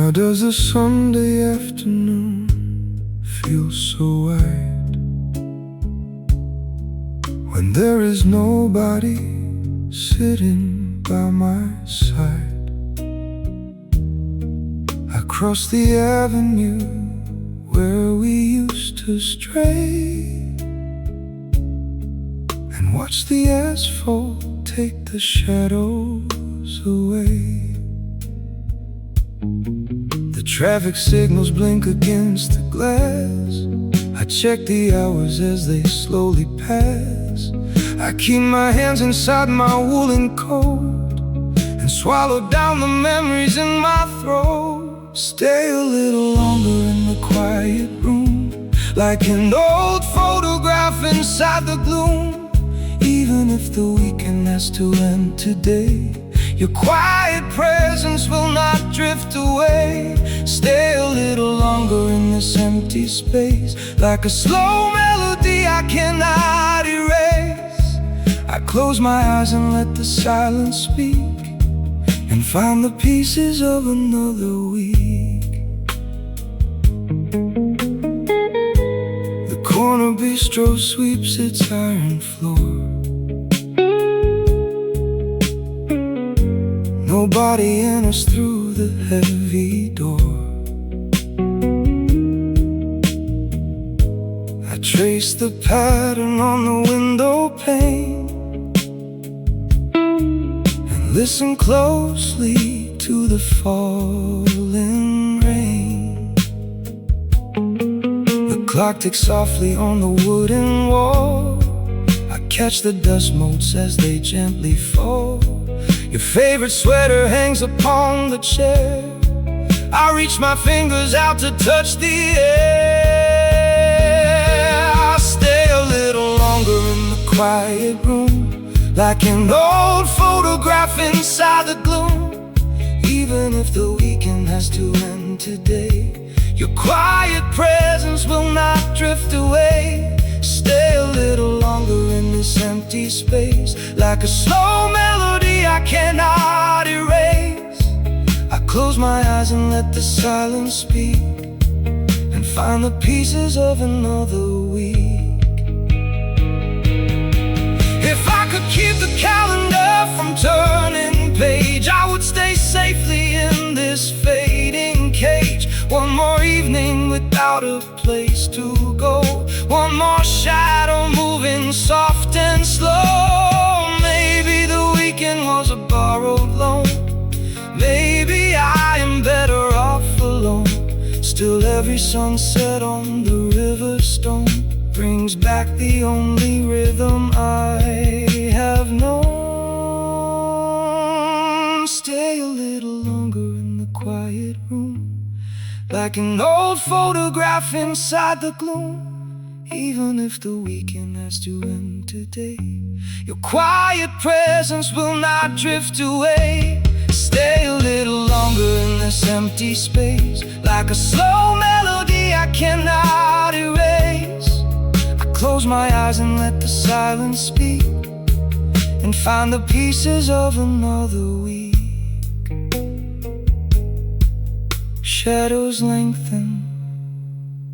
How does a Sunday afternoon feel so wide when there is nobody sitting by my side? I cross the avenue where we used to stray and watch the asphalt take the shadows away. The traffic signals blink against the glass. I check the hours as they slowly pass. I keep my hands inside my woolen coat and swallow down the memories in my throat. Stay a little longer in the quiet room, like an old photograph inside the gloom. Even if the weekend has to end today, your quiet presence will not drift away. Stay a little longer in this empty space, like a slow melody I cannot erase. I close my eyes and let the silence speak, and find the pieces of another week. The corner bistro sweeps its iron floor. Nobody enters through the heavy door. I trace the pattern on the window pane and listen closely to the falling rain. The clock ticks softly on the wooden wall. I catch the dust motes as they gently fall. Your favorite sweater hangs upon the chair. I reach my fingers out to touch the air. I'll stay a little longer in the quiet room, like an old photograph inside the gloom. Even if the weekend has to end today, your quiet presence will not drift away. Stay a little longer in this empty space, like a slow melody I cannot erase. I close my eyes and let the silence speak, and find the pieces of another week. If I could keep the calendar from turning page, I would stay safely in this fading cage. One more evening without a place to go, one more shadow moving soft and slow. Maybe the weekend was a borrowed loan. Maybe I am better off alone. Still every sunset on the river stone brings back the only rhythm I have known. Stay a little longer in the quiet room, like an old photograph inside the gloom. Even if the weekend has to end today, your quiet presence will not drift away. Stay a little longer in this empty space, like a slow melody I cannot erase. I close my eyes and let the silence speak, and find the pieces of another week. Shadows lengthen,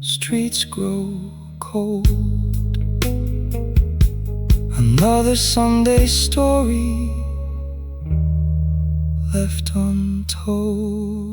streets grow cold. Another Sunday story left untold.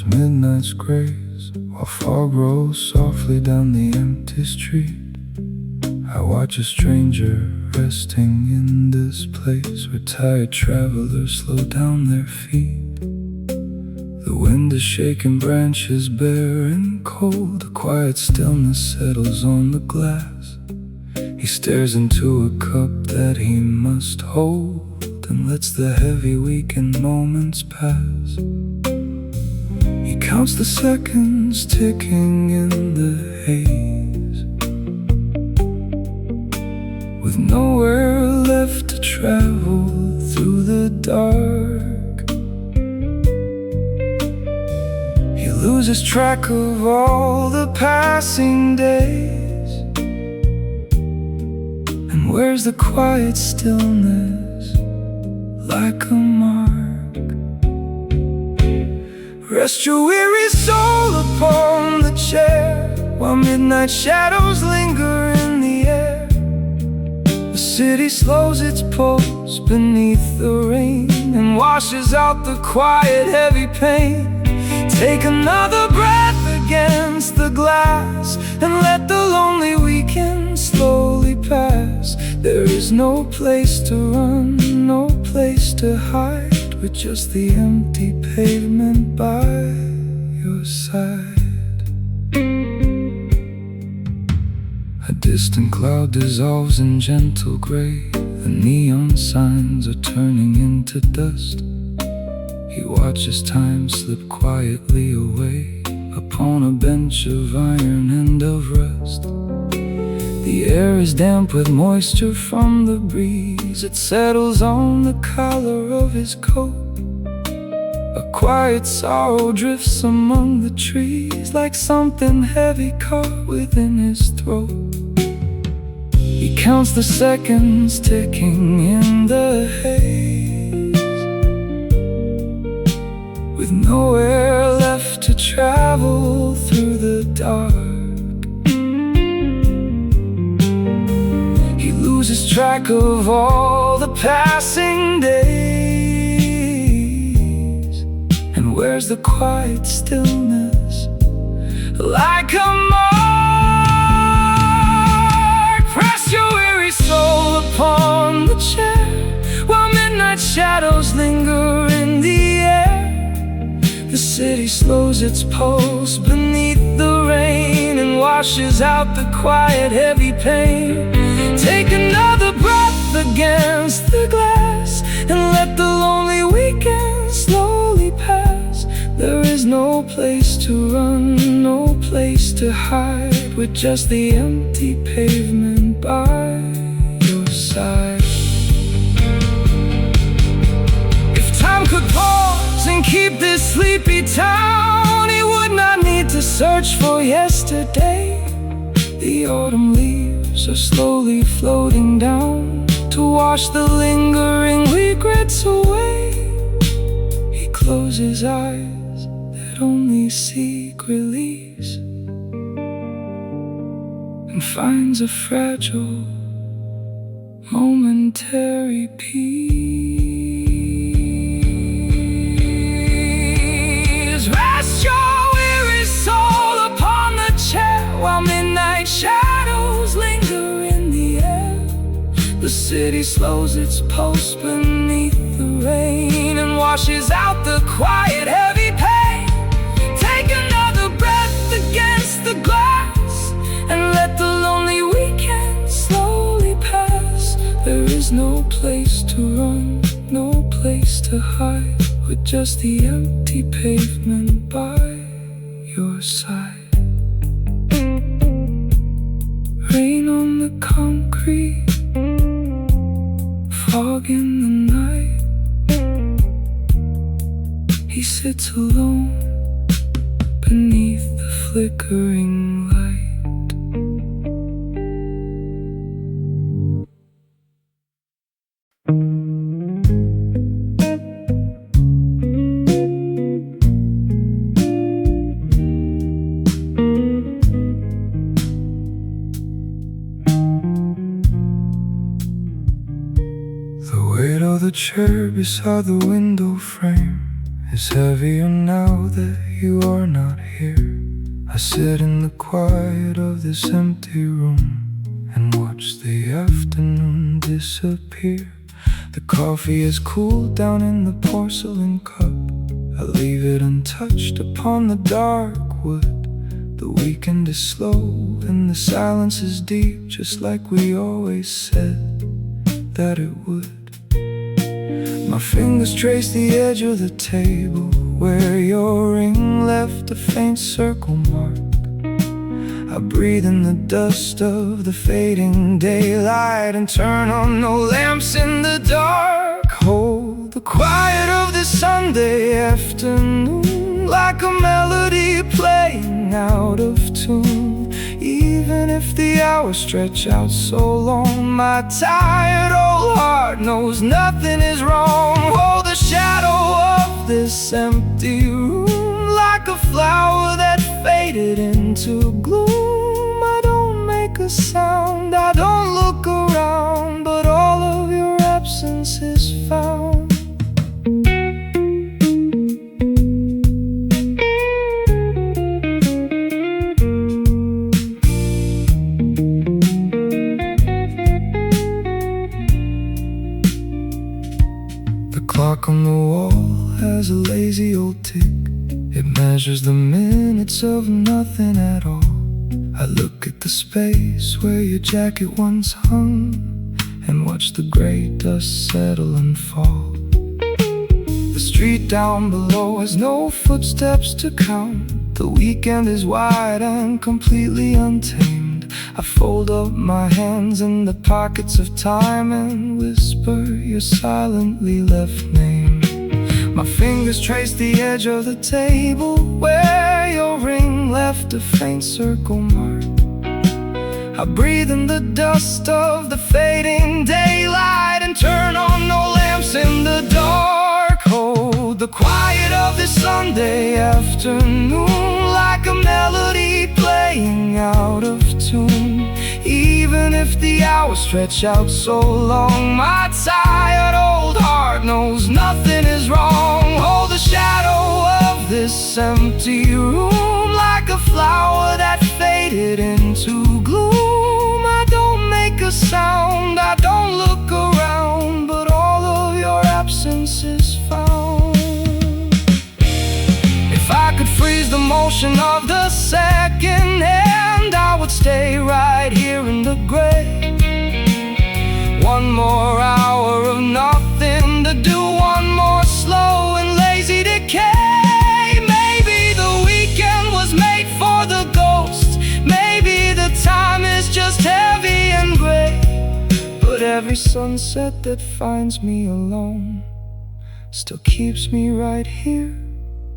Midnight's grace, while fog rolls softly down the empty street. I watch a stranger resting in this place where tired travelers slow down their feet. The wind is shaking branches bare and cold. A quiet stillness settles on the glass. He stares into a cup that he must hold and lets the heavy weekend moments pass. He counts the seconds ticking in the haze, with nowhere left to travel through the dark. He loses track of all the passing days. Where's the quiet stillness, like a mark? Rest your weary soul upon the chair, while midnight shadows linger in the air. The city slows its pulse beneath the rain and washes out the quiet, heavy pain. Take another breath against the glass and let the lonely weekend slowly pass. There is no place to run, no place to hide, with just the empty pavement by your side. A distant cloud dissolves in gentle gray. The neon signs are turning into dust. He watches time slip quietly away upon a bench of iron and of rust. The air is damp with moisture from the breeze. It settles on the collar of his coat. A quiet sorrow drifts among the trees, like something heavy caught within his throat. He counts the seconds ticking in the haze, with nowhere left to travel through the dark. He loses track of all the passing days. And where's the quiet stillness, like a mark? Press your weary soul upon the chair, while midnight shadows linger in the air. The city slows its pulse beneath the rain and washes out the quiet, heavy pain. Take another breath against the glass and let the lonely weekend slowly pass. There is no place to run, no place to hide, with just the empty pavement by your side. If time could pause and keep this sleepy town, he would not need to search for yesterday. The autumn leaves are slowly floating down to wash the lingering regrets away. He closes eyes that only seek release and finds a fragile, momentary peace. Rest your weary soul upon the chair, while midnight shadows linger in the air. The city slows its pulse beneath the rain and washes out the quiet, heavy pain. Take another breath against the glass and let the lonely weekend slowly pass. There is no place to run, no place to hide, with just the empty pavement by your side. Rain on the concrete, fog in the night. He sits alone beneath the flickering light. The chair beside the window frame is heavier now that you are not here. I sit in the quiet of this empty room and watch the afternoon disappear. The coffee is cooled down in the porcelain cup. I leave it untouched upon the dark wood. The weekend is slow and the silence is deep, just like we always said that it would. My fingers trace the edge of the table where your ring left a faint circle mark. I breathe in the dust of the fading daylight and turn on no lamps in the dark. Hold the quiet of this Sunday afternoon like a melody playing out of tune. Even if the hours stretch out so long, my tired old heart knows nothing is wrong. Hold the shadow of this empty room like a flower that faded into gloom. I don't make a sound, I don't look around, but all of your absence is found. Clock on the wall has a lazy old tick. It measures the minutes of nothing at all. I look at the space where your jacket once hung and watch the gray dust settle and fall. The street down below has no footsteps to count. The weekend is wide and completely untamed. I fold up my hands in the pockets of time and whisper your silently left name. My fingers trace the edge of the table where your ring left a faint circle mark. I breathe in the dust of the fading daylight and turn on no lamps in the dark. Hold the quiet of this Sunday afternoon like a melody playing out of tune. Even if the hours stretch out so long, my tired old heart knows nothing is wrong. Hold the shadow of this empty room like a flower that faded into gloom. I don't make a sound, I don't look around, but all of your absence is found. If I could freeze the motion of the second hand, I would stay right here in the gray. One more hour of nothing to do, one more slow and lazy decay. Maybe the weekend was made for the ghosts. Maybe the time is just heavy and gray. But every sunset that finds me alone still keeps me right here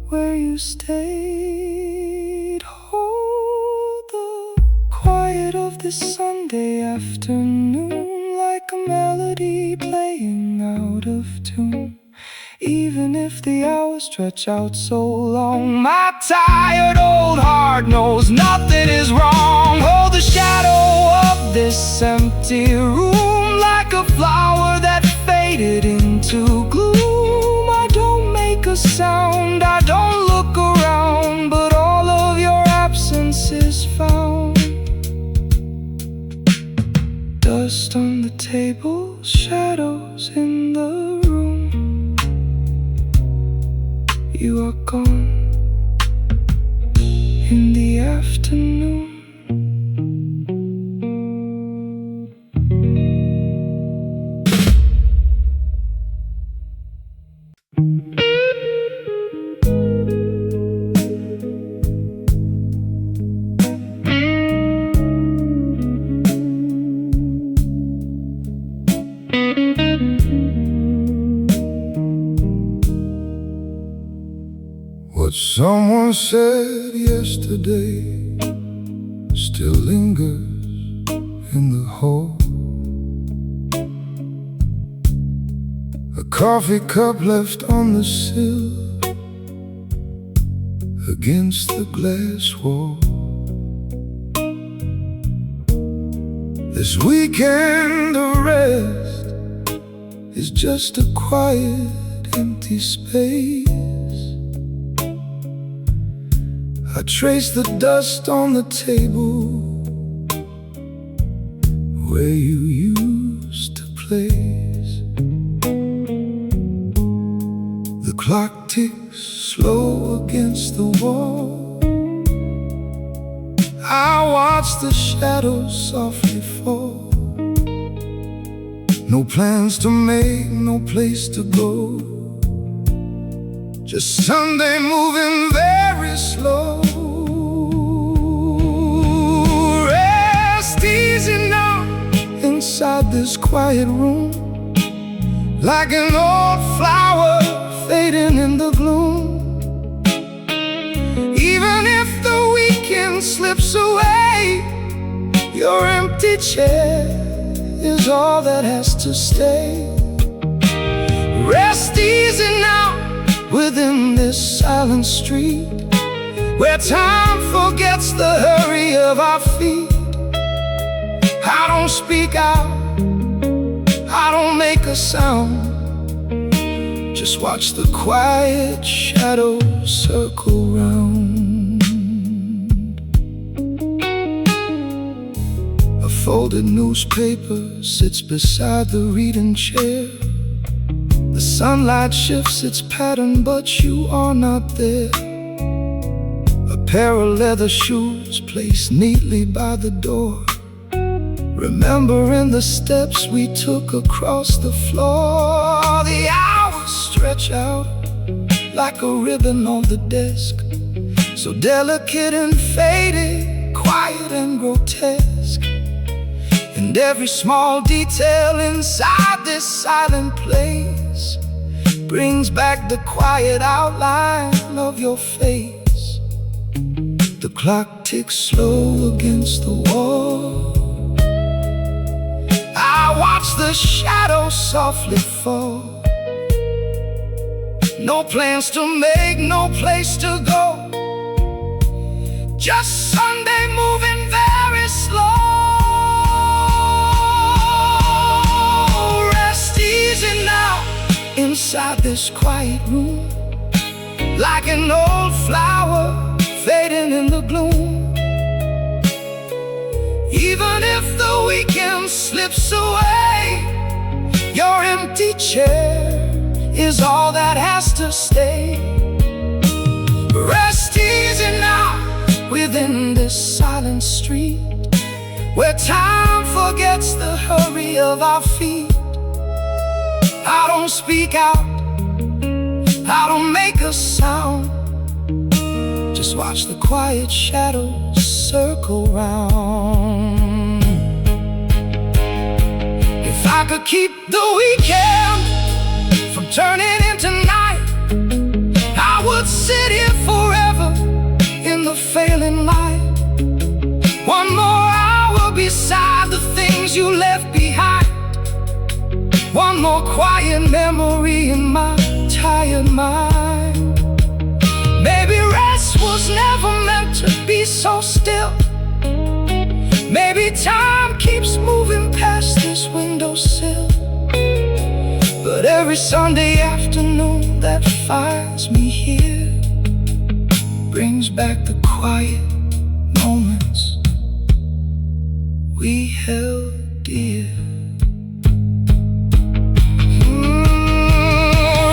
where you stayed. Hold the quiet of this Sunday afternoon like a melody playing out of tune. Even if the hours stretch out so long, my tired old heart knows nothing is wrong. Hold the shadow of this empty room like a flower that faded into gloom. I don't make a sound, I don't look around, but all of your absence is found. Dust on the table, shadows in the room. You are gone in the afternoon. What someone said yesterday still lingers in the hall. A coffee cup left on the sill against the glass wall. This weekend of rest is just a quiet, empty space. I trace the dust on the table where you used to place. The clock ticks slow against the wall. I watch the shadows softly fall. No plans to make, no place to go, just Sunday moving very slow. Rest easy now inside this quiet room, like an old flower fading in the gloom. Even if the weekend slips away, your empty chair is all that has to stay. Rest easy now within this silent street, where time forgets the hurry of our feet. I don't speak out, I don't make a sound, just watch the quiet shadows circle round. A folded newspaper sits beside the reading chair. The sunlight shifts its pattern, but you are not there. A pair of leather shoes placed neatly by the door, remembering the steps we took across the floor. The hours stretch out like a ribbon on the desk, so delicate and faded, quiet and grotesque. And every small detail inside this silent place brings back the quiet outline of your face. The clock ticks slow against the wall. I watch the shadows softly fall. No plans to make, no place to go, just Sunday moving very slow. Rest easy now inside this quiet room, like an old flower fading in the gloom. Even if the weekend slips away, your empty chair is all that has to stay. Rest easy now within this silent street, where time forgets the hurry of our feet. I don't speak out, I don't make a sound, just watch the quiet shadows circle round. If I could keep the weekend from turning into night, I would sit here forever in the failing light. One more hour beside the things you left behind, one more quiet memory in my tired mind. Maybe rest was never meant to be so still. Maybe time keeps moving past this windowsill, but every Sunday afternoon that finds me here brings back the quiet moments we held dear.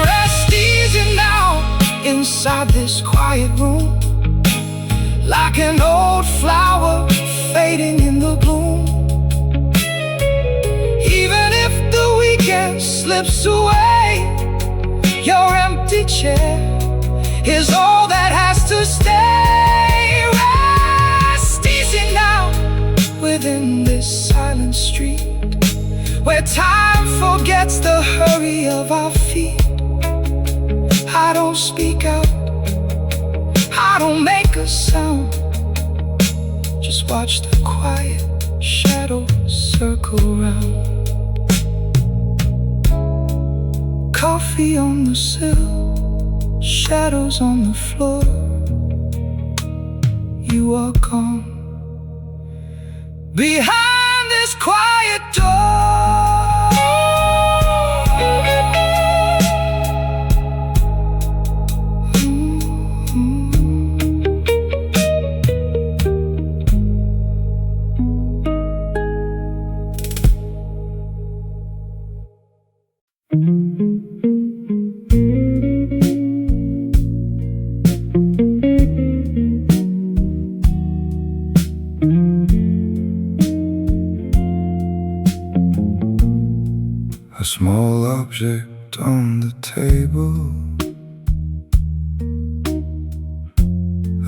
Rest easy now inside this quiet room, like an old flower fading in the gloom. Even if the weekend slips away, your empty chair is all that has to stay. Rest easy now within this silent street, where time forgets the hurry of our feet. I don't speak out, I don't make a sound, just watch the quiet shadows circle round. Coffee on the sill, shadows on the floor. You are gone behind this quiet door. a small object on the table,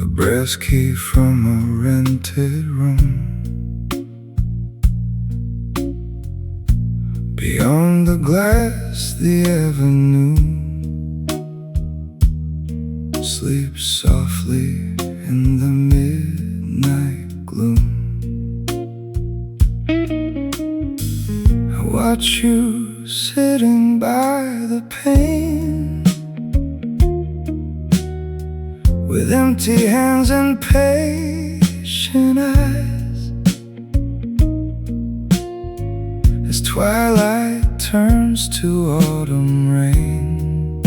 a brass key from a rented room. Beyond the glass, the avenue sleeps softly in the midnight gloom. I watch you sitting by the pane, with empty hands and patient eyes, as twilight turns to autumn rain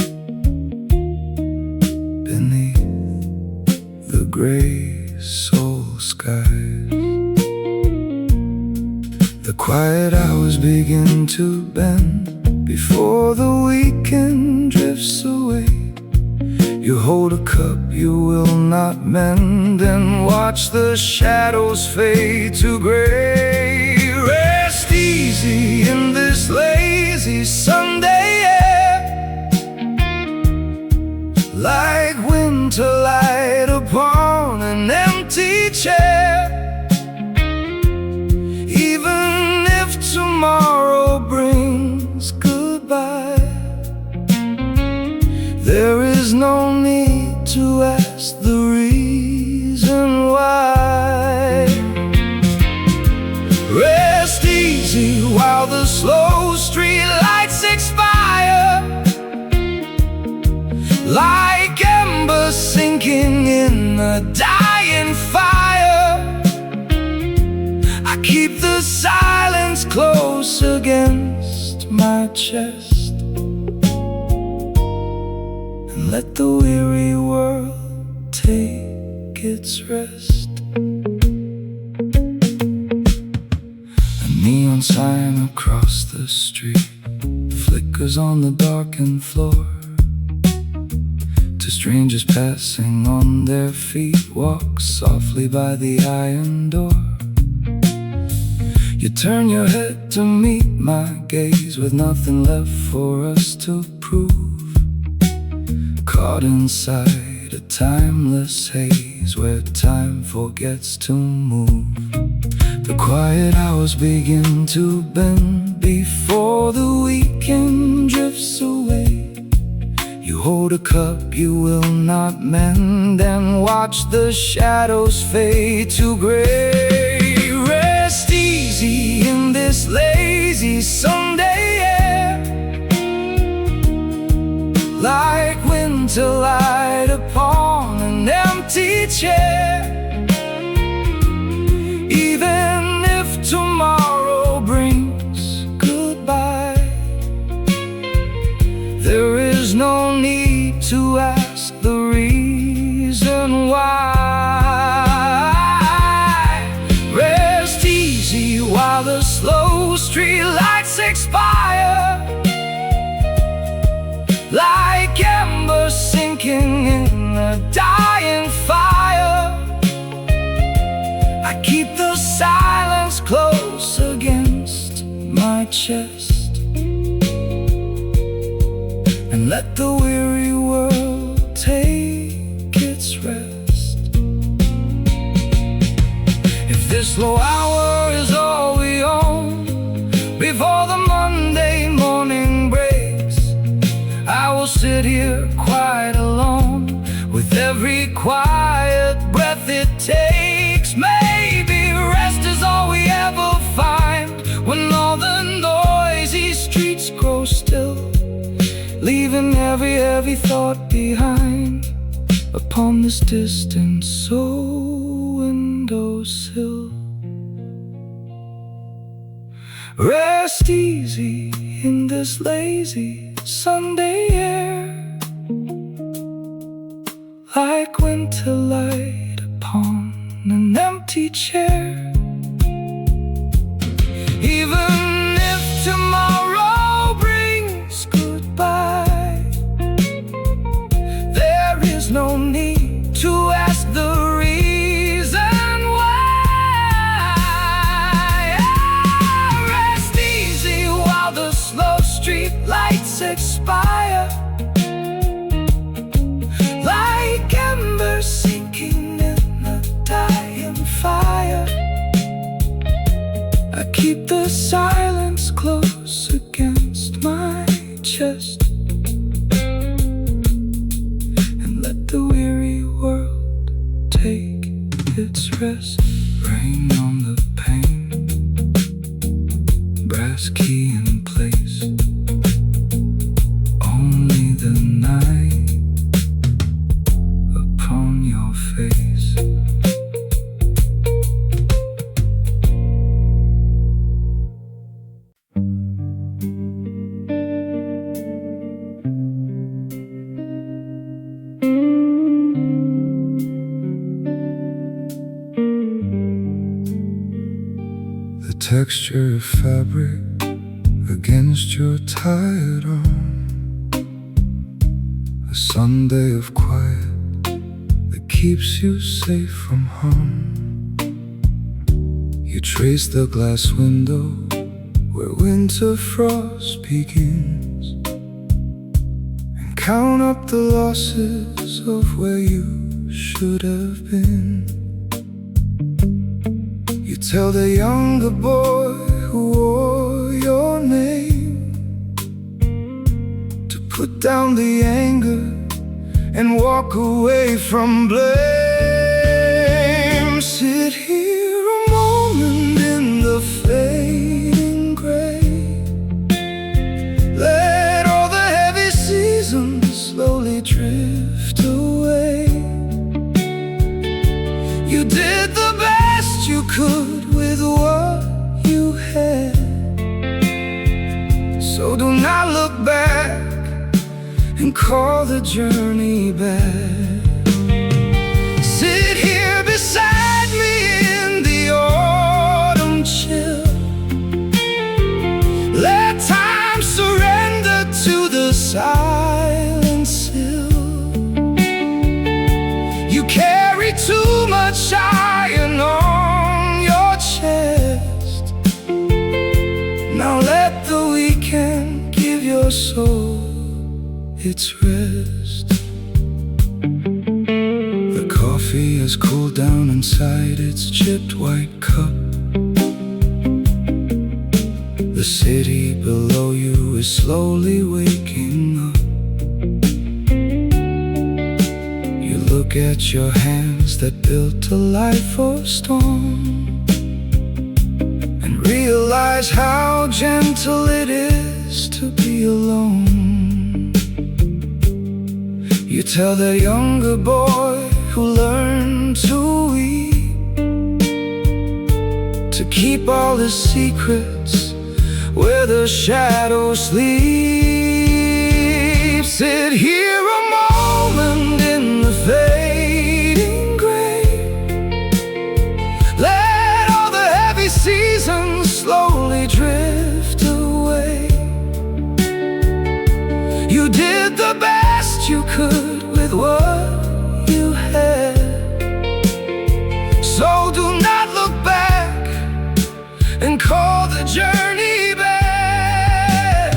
beneath the gray soul skies. The quiet hours begin to bend before the weekend drifts away. You hold a cup you will not mend and watch the shadows fade to gray. Rest easy in this lazy Sunday air, like winter light upon an empty chair. Even if tomorrow brings goodbye, there is no need to ask the reason why. Rest easy while the slow street lights expire, like embers sinking in a dying fire. I keep the silence close against my chest, and let the weary world take its rest. A neon sign across the street flickers on the darkened floor. Two strangers passing on their feet walk softly by the iron door. You turn your head to meet my gaze, with nothing left for us to prove, caught inside a timeless haze where time forgets to move. The quiet hours begin to bend before the weekend drifts away. You hold a cup you will not mend and watch the shadows fade to gray. Rest easy in this lazy Sunday air, like winter light upon an empty chair. Even if tomorrow brings goodbye, there is no need to ask the reason why. Rest easy while the slow street lights expire, like embers sinking in a dying fire. I keep the silence close against my chest, and let the weary world take its rest. If this low hour is all we own before the Monday morning breaks, I will sit here quite alone with every quiet breath it takes. Maybe rest is all we ever find when all the noisy streets grow still, leaving every heavy thought behind upon this distant soul windowsill. Rest easy in this lazy Sunday air, like winter light upon an empty chair. Even if tomorrow brings goodbye, there is no need to ask the reason why. Rest easy while the slow lights expire, like embers sinking in a dying fire. I keep the silence close against my chest and let the weary world take its rest. Rain on the pane, brass key in place, only the night upon your face. The texture of fabric against your tired arm, a Sunday of quiet that keeps you safe from harm. You trace the glass window where winter frost begins, and count up the losses of where you should have been. You tell the younger boy who wore your name to put down the anger and walk away from blame. Sit here a moment in the fading gray, let all the heavy seasons slowly drift away. You did the best you could with what you had, so do not look back and call the journey back. Sit here beside me in the autumn chill, let time surrender to the silent sill. You carry too much iron on your chest, now let the weekend give your soul its rest. The coffee has cooled down inside its chipped white cup. The city below you is slowly waking up. You look at your hands that built a life of storm, and realize how gentle it is to be alone. You tell the younger boy who learned to weep to keep all his secrets where the shadows sleep. Sit here a moment in the fading gray, let all the heavy seasons slowly drift away. You did the best you could with what you had, so do not look back and call the journey back.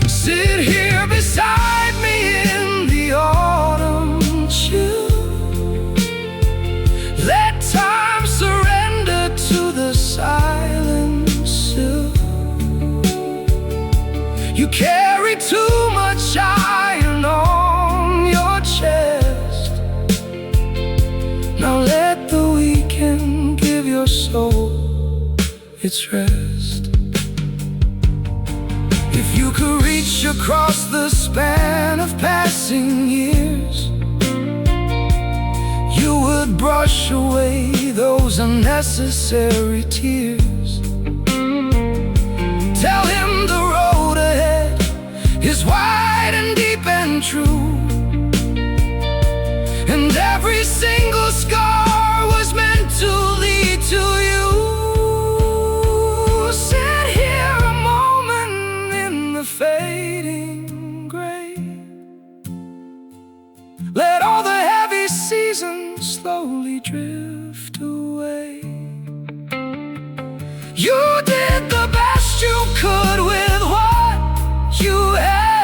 Sit here beside me in the autumn chill, let time surrender to the silent sill. You carry too much iron on your chest, now let the weekend give your soul its rest. If you could reach across the span of passing years, you would brush away those unnecessary tears. Tell him the road ahead is wide and deep and true, and every single scar was meant to lead to you. Sit here a moment in the fading gray, let all the heavy seasons slowly drift away. You did the best you could with what you had,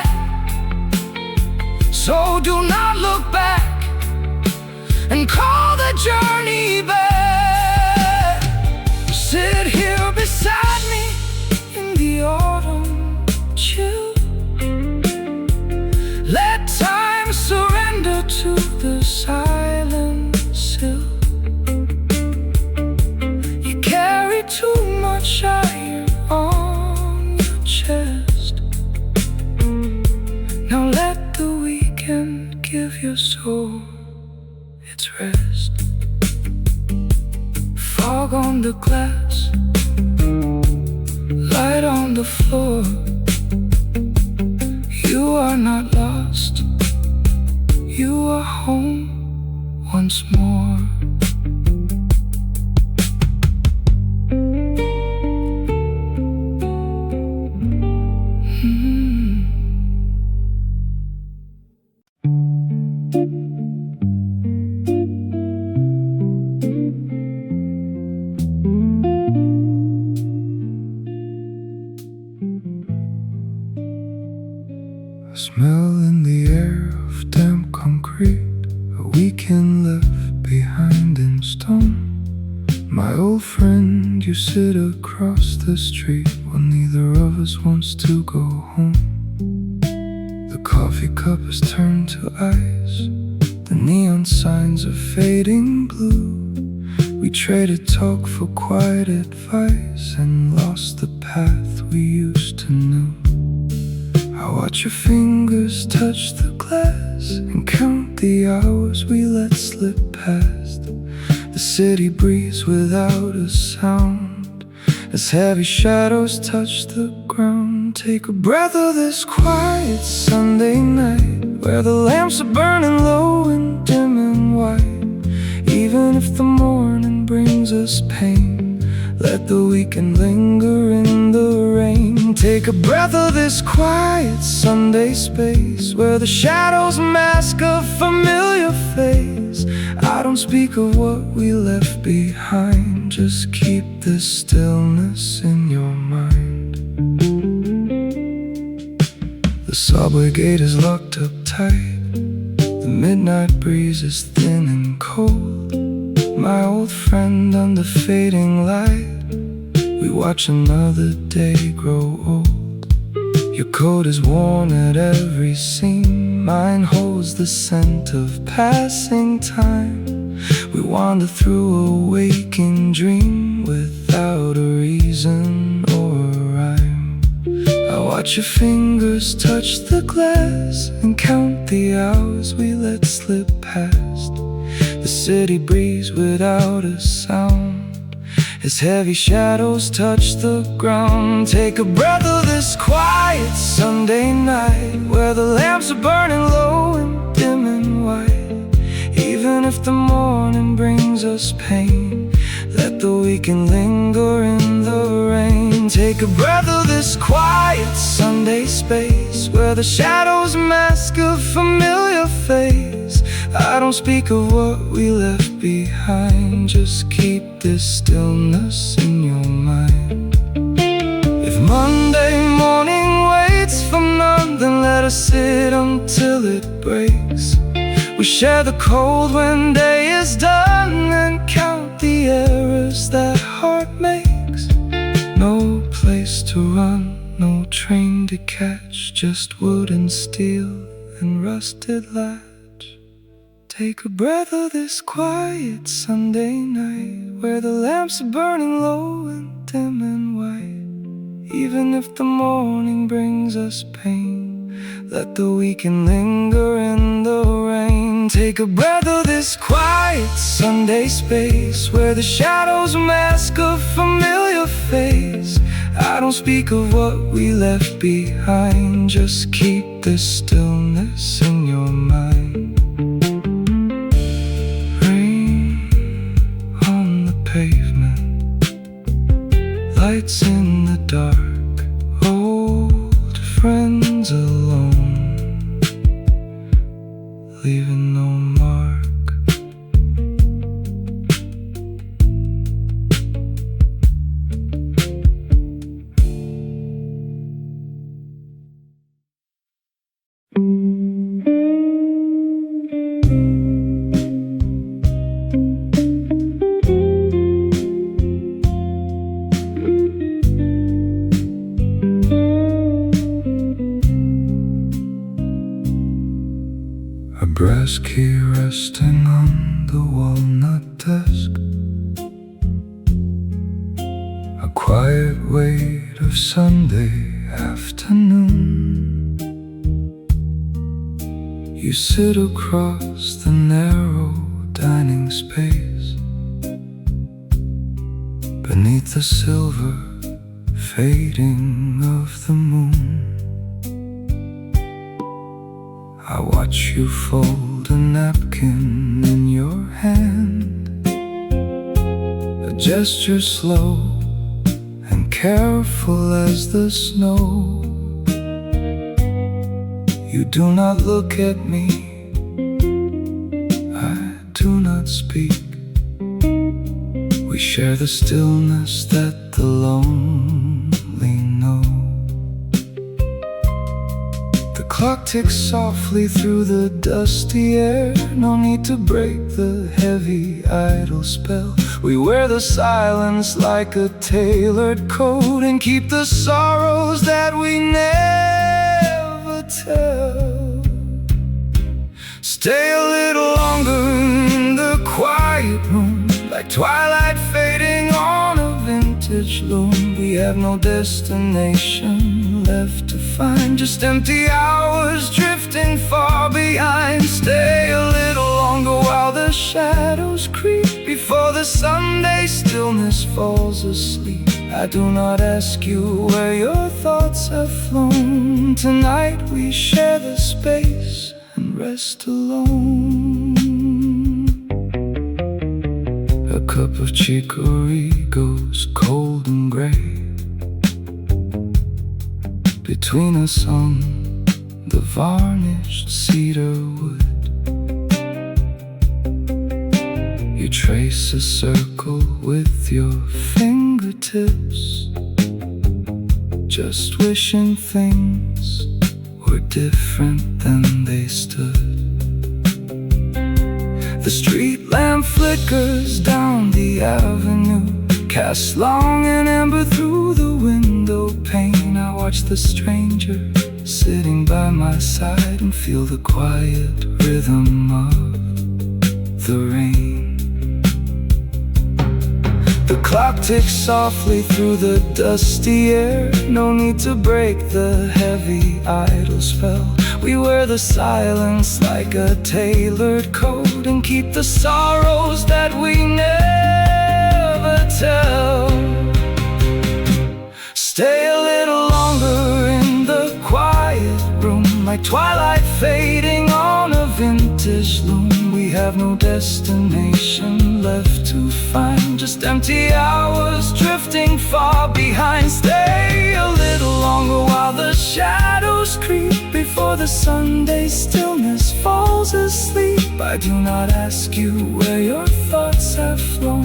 do not look back and call the journey back. Sit here beside me in the autumn chill. Let time surrender to the silent sill. You carry too much iron on your chest. Now let the weekend give your soul its rest. Fog on the glass, light on the floor. You are not lost, you are home once more. A smell in the air of damp concrete, a weekend left behind in stone. My old friend, you sit across the street when neither of us wants to go home. The coffee cup has turned to ice, the neon signs are fading blue. We traded talk for quiet advice and lost the path we used to know. I watch your fingers touch the glass and count the hours we let slip past. The city breathes without a sound as heavy shadows touch the ground. Take a breath of this quiet Sunday night where the lamps are burning low and dim and white. Even if the morning brings us pain, let the weekend linger in the rain. Take a breath of this quiet Sunday space where the shadows mask a familiar face. I don't speak of what we left behind, just keep the stillness in your mind. The subway gate is locked up tight, the midnight breeze is thin and cold. My old friend under fading light, we watch another day grow old. Your coat is worn at every seam, mine holds the scent of passing time. We wander through a waking dream without a reason or a rhyme. I watch your fingers touch the glass and count the hours we let slip past. The city breathes without a sound as heavy shadows touch the ground. Take a breath of this quiet Sunday night where the lamps are burning low and dim and white. Even if the morning brings us pain, let the weekend linger in the rain. Take a breath of this quiet Sunday space where the shadows mask a familiar face. I don't speak of what we left behind, just keep this stillness in your mind. If Monday morning waits for none, then let us sit until it breaks. We share the cold when day is done and count the errors that heart makes. No place to run, no train to catch, just wood and steel and rusted latch. Take a breath of this quiet Sunday night where the lamps are burning low and dim and white. Even if the morning brings us pain, let the weekend linger in the rain. Take a breath of this quiet Sunday space where the shadows mask a familiar face. I don't speak of what we left behind, just keep the stillness in your mind. Pavement, lights in the dark, old friends alone, leaving no mark. brass key resting on the walnut desk, a quiet weight of Sunday afternoon. You sit across the narrow dining space beneath the silver fading of the moon. I watch you fold a napkin in your hand, a gesture slow and careful as the snow. You do not look at me, I do not speak. We share the stillness that the lonely know. The clock ticks softly through the dusty air. No need to break the heavy idle spell. We wear the silence like a tailored coat and keep the sorrows that we never tell. Stay a little longer in the quiet room, like twilight fading on a vintage loom. We have no destination left to find, just empty hours drifting far behind. Stay a little longer while the shadows creep, before the Sunday stillness falls asleep. I do not ask you where your thoughts have flown. Tonight we share the space and rest alone. A cup of chicory goes cold and gray between us on the varnished cedar wood. You trace a circle with your fingertips, just wishing things were different than they stood. The street lamp flickers down the avenue, casts long and amber through the window pane. I watch the stranger sitting by my side and feel the quiet rhythm of the rain. The clock ticks softly through the dusty air. No need to break the heavy idle spell. We wear the silence like a tailored coat and keep the sorrows that we never tell. Stay a little longer in the quiet room, like twilight fading on a vintage loom. We have no destination left to find, just empty hours drifting far behind. Stay a little longer while the shadows creep, before the Sunday stillness falls asleep. I do not ask you where your thoughts have flown.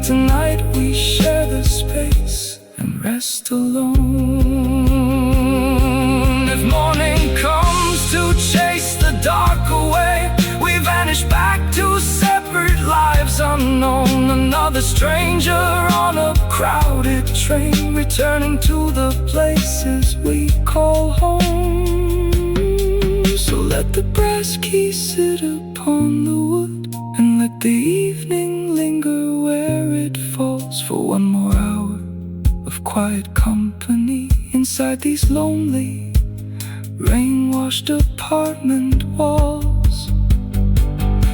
Tonight we share the space and rest alone. If morning comes to chase the dark away, we vanish back to separate lives unknown. Another stranger on a crowded train, returning to the places we call home. So let the brass key sit upon the wood, and let the evening linger where it falls, for one more hour of quiet company inside these lonely, rain-washed apartment walls.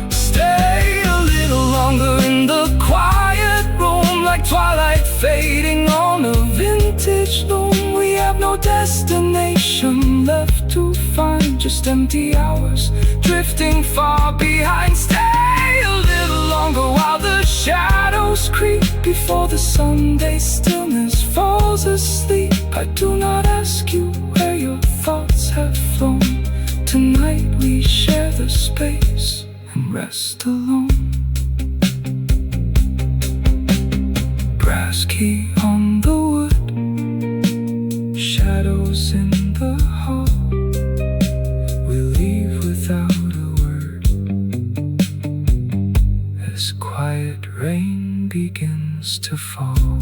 Stay a little longer in the quiet room, like twilight fading on a vintage loom. We have no destination left to find, just empty hours drifting far behind. Stay a little longer while the shadows creep, before the Sunday stillness falls asleep. I do not ask you where your thoughts have flown. Tonight we share the space and rest alone. Brass key on the wood, shadows in the hall. We leave without a word, as quiet rain begins to fall.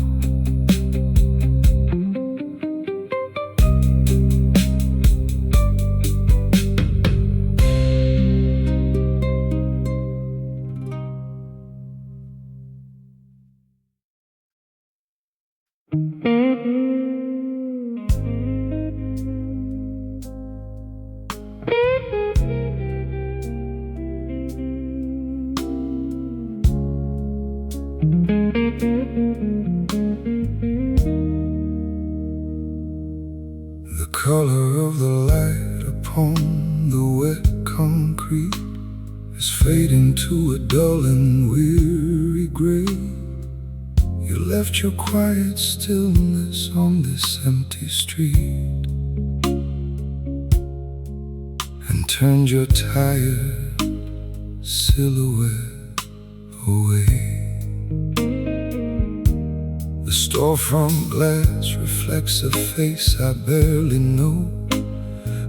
upon the wet concrete is fading to a dull and weary gray. You left your quiet stillness on this empty street and turned your tired silhouette away. The storefront glass reflects a face I barely know,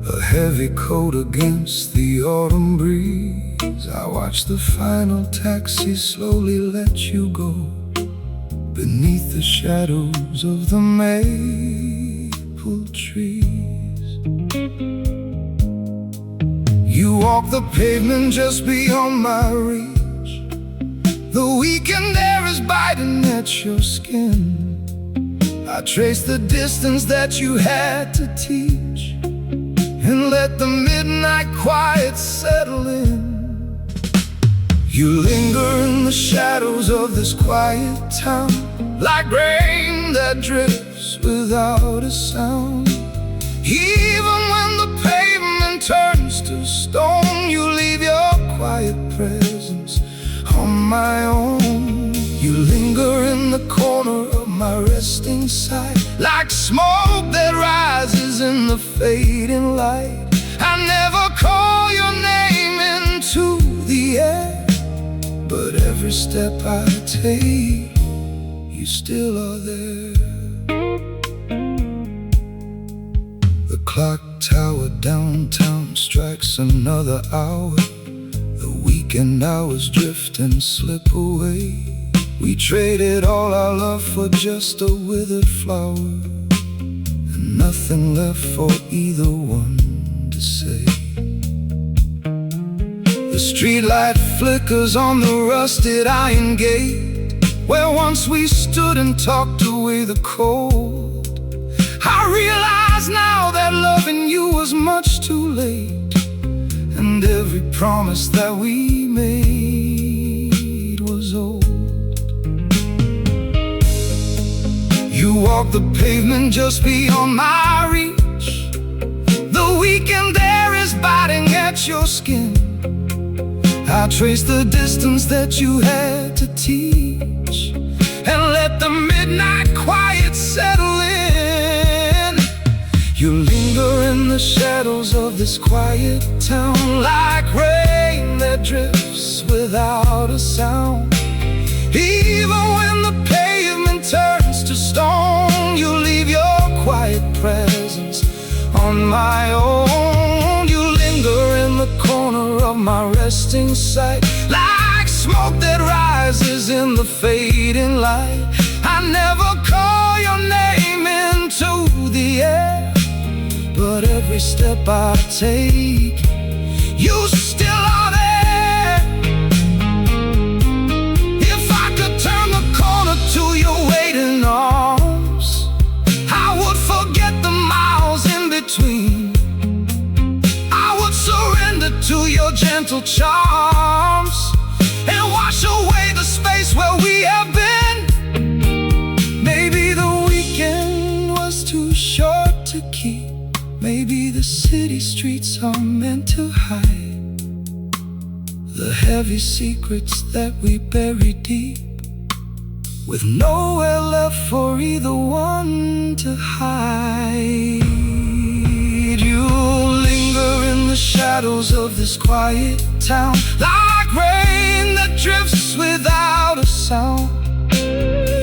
a heavy coat against the autumn breeze. I watch the final taxi slowly let you go beneath the shadows of the maple trees. You walk the pavement just beyond my reach. The weekend air is biting at your skin. I trace the distance that you had to teach and let the midnight quiet settle in. You linger in the shadows of this quiet town, like rain that drifts without a sound. Even when the pavement turns to stone, you leave your quiet presence on my own. You linger in the corner of my resting sight, like smoke that rises in the fading light. I never call your name into the air, but every step I take, you still are there. The clock tower downtown strikes another hour. The weekend hours drift and slip away. We traded all our love for just a withered flower, and nothing left for either one to say. The streetlight flickers on the rusted iron gate, where once we stood and talked away the cold. I realize now that loving you was much too late, and every promise that we made was old. You walk the pavement just beyond my reach. The weekend air is biting at your skin. I trace the distance that you had to teach and let the midnight quiet settle in. You linger in the shadows of this quiet town, like rain that drifts without a sound. Even when the pavement turns to stone, you leave your quiet presence on my own. You linger in the corner of my resting sight, like smoke that rises in the fading light. I never call your name into the air, but every step I take, you still are there. If I could turn the corner to your waiting arms, I would forget the miles in between. I would surrender to your gentle charms and wash away the space where we have been. Maybe the weekend was too short to keep. Maybe the city streets are meant to hide the heavy secrets that we bury deep, with nowhere left for either one to hide. You linger in the shadows of this quiet town, like rain that drifts without a sound.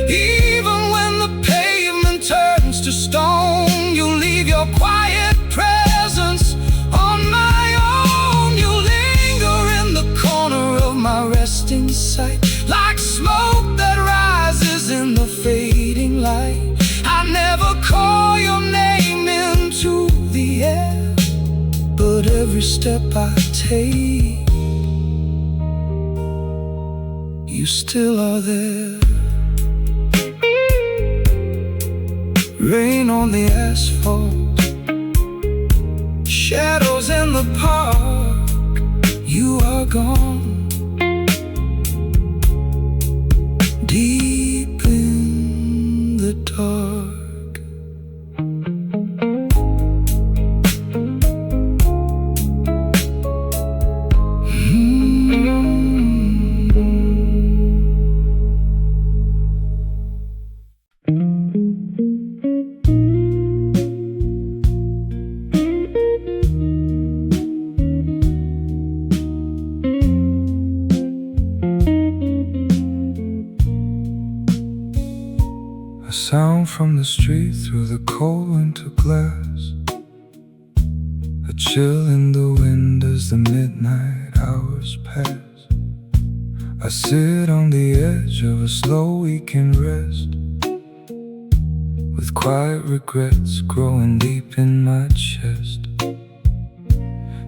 Even when the pavement turns to stone, you leave your quiet presence on my own. You linger in the corner of my resting sight, like smoke that rises in the fading light. I never call your name into the air, but every step I take, you still are there. Rain on the asphalt, shadows in the park, you are gone. Deep in the dark, from the street through the cold winter glass. A chill in the wind as the midnight hours pass. I sit on the edge of a slow weekend rest, with quiet regrets growing deep in my chest.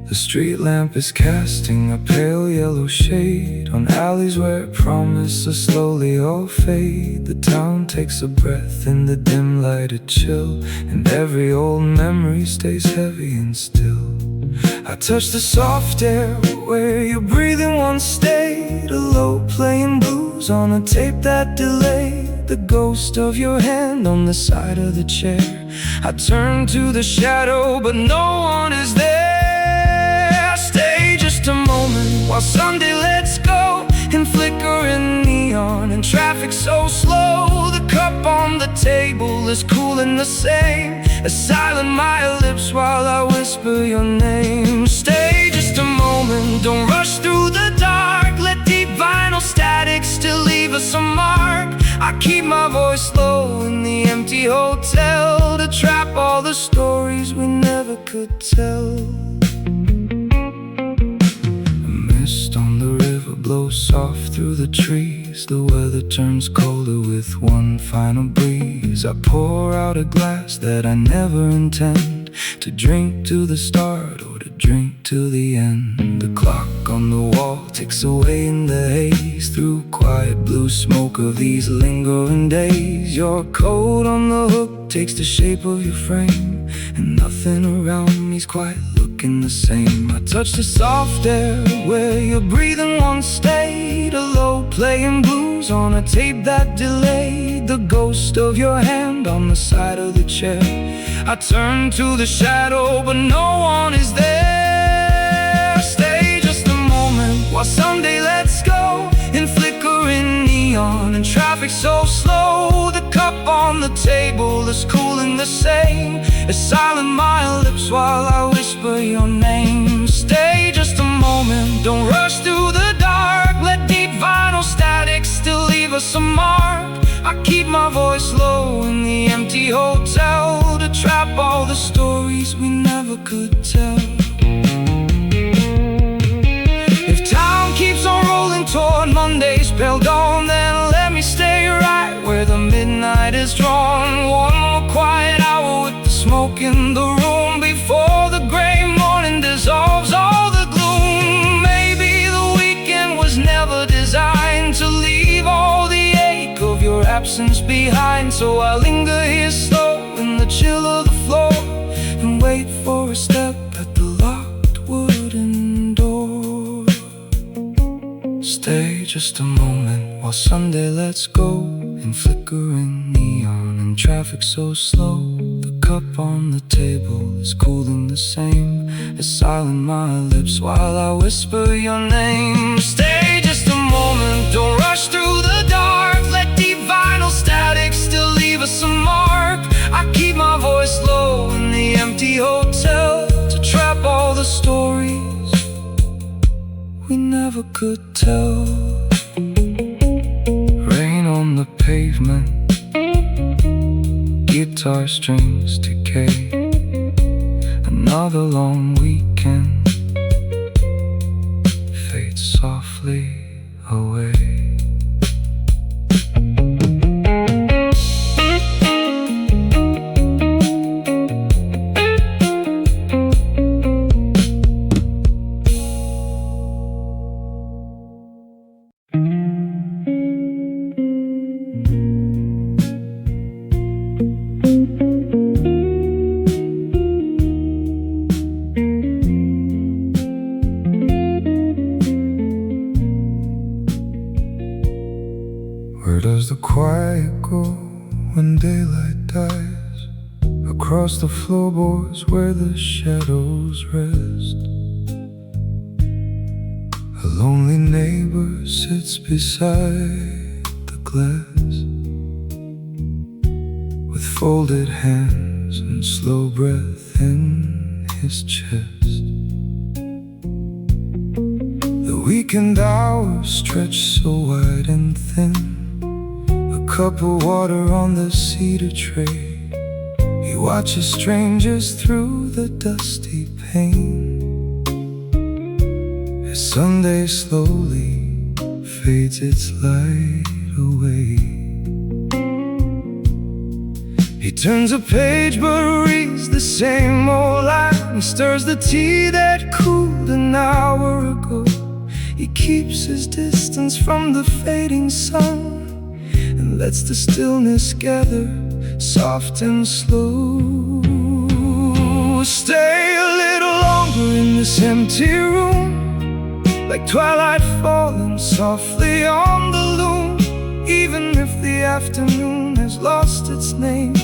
The street lamp is casting a pale yellow shade on alleys where promises slowly all fade. The town takes a breath in the dim lighted chill, and every old memory stays heavy and still. I touch the soft air where your breathing once stayed, a low playing blues on a tape that delayed. The ghost of your hand on the side of the chair. I turn to the shadow but no one is there. Stay just a moment while Sunday lets go in flickering neon and traffic so slow. The cup on the table is cool and the same. As silent my lips while I whisper your name. Stay just a moment, don't rush through the dark. Let deep vinyl static still leave us a mark. I keep my voice low in the empty hotel to trap all the stories we never could tell. A mist on the river blows soft through the trees. The weather turns colder with one final breeze. I pour out a glass that I never intend to drink to the start or to drink to the end. The clock on the wall ticks away in the haze, through quiet blue smoke of these lingering days. Your coat on the hook takes the shape of your frame, and nothing around me's quite looking the same. I touch the soft air where your breathing once stayed, a low playing blues on a tape that delayed. The ghost of your hand on the side of the chair. I turn to the shadow but no one is there. Stay just a moment while Sunday lets go in flickering neon and traffic so slow. The cup on the table is cool and the same. As silent my lips while I whisper your name. Stay just a moment, don't rush through the dark. Let deep vinyl static still leave us a mark. I keep my voice low in the empty hotel to trap all the stories we never could tell. If town keeps on rolling toward Monday's pale dawn, then let me stay right where the midnight is drawn. One more quiet hour with the smoke in the room before the gray morning dissolves all the gloom. Maybe the weekend was never designed to leave all the ache of your absence behind. So I linger here slow in the chill of the floor and wait for a step at the locked wooden door. Stay just a moment while Sunday lets go in flickering neon and traffic so slow. The cup on the table is cool and the same. As silent my lips while I whisper your name. Stay just a moment, don't rush through the dark. Let deep vinyl static still leave us a mark. I keep my voice low in the empty hotel to trap all the stories we never could tell. Rain on the pavement, guitar strings decay. Another long weekend fades softly away. Where does the quiet go when daylight dies? Across the floorboards where the shadows rest. A lonely neighbor sits beside the glass, with folded hands and slow breath in his chest. The weekend hours stretch so wide and thin, a cup of water on the cedar tray. He watches strangers through the dusty pane. As Sunday slowly fades its light away, he turns a page but reads the same old line. He stirs the tea that cooled an hour ago. He keeps his distance from the fading sun and lets the stillness gather soft and slow. Stay a little longer in this empty room, like twilight falling softly on the loom. Even if the afternoon has lost its name,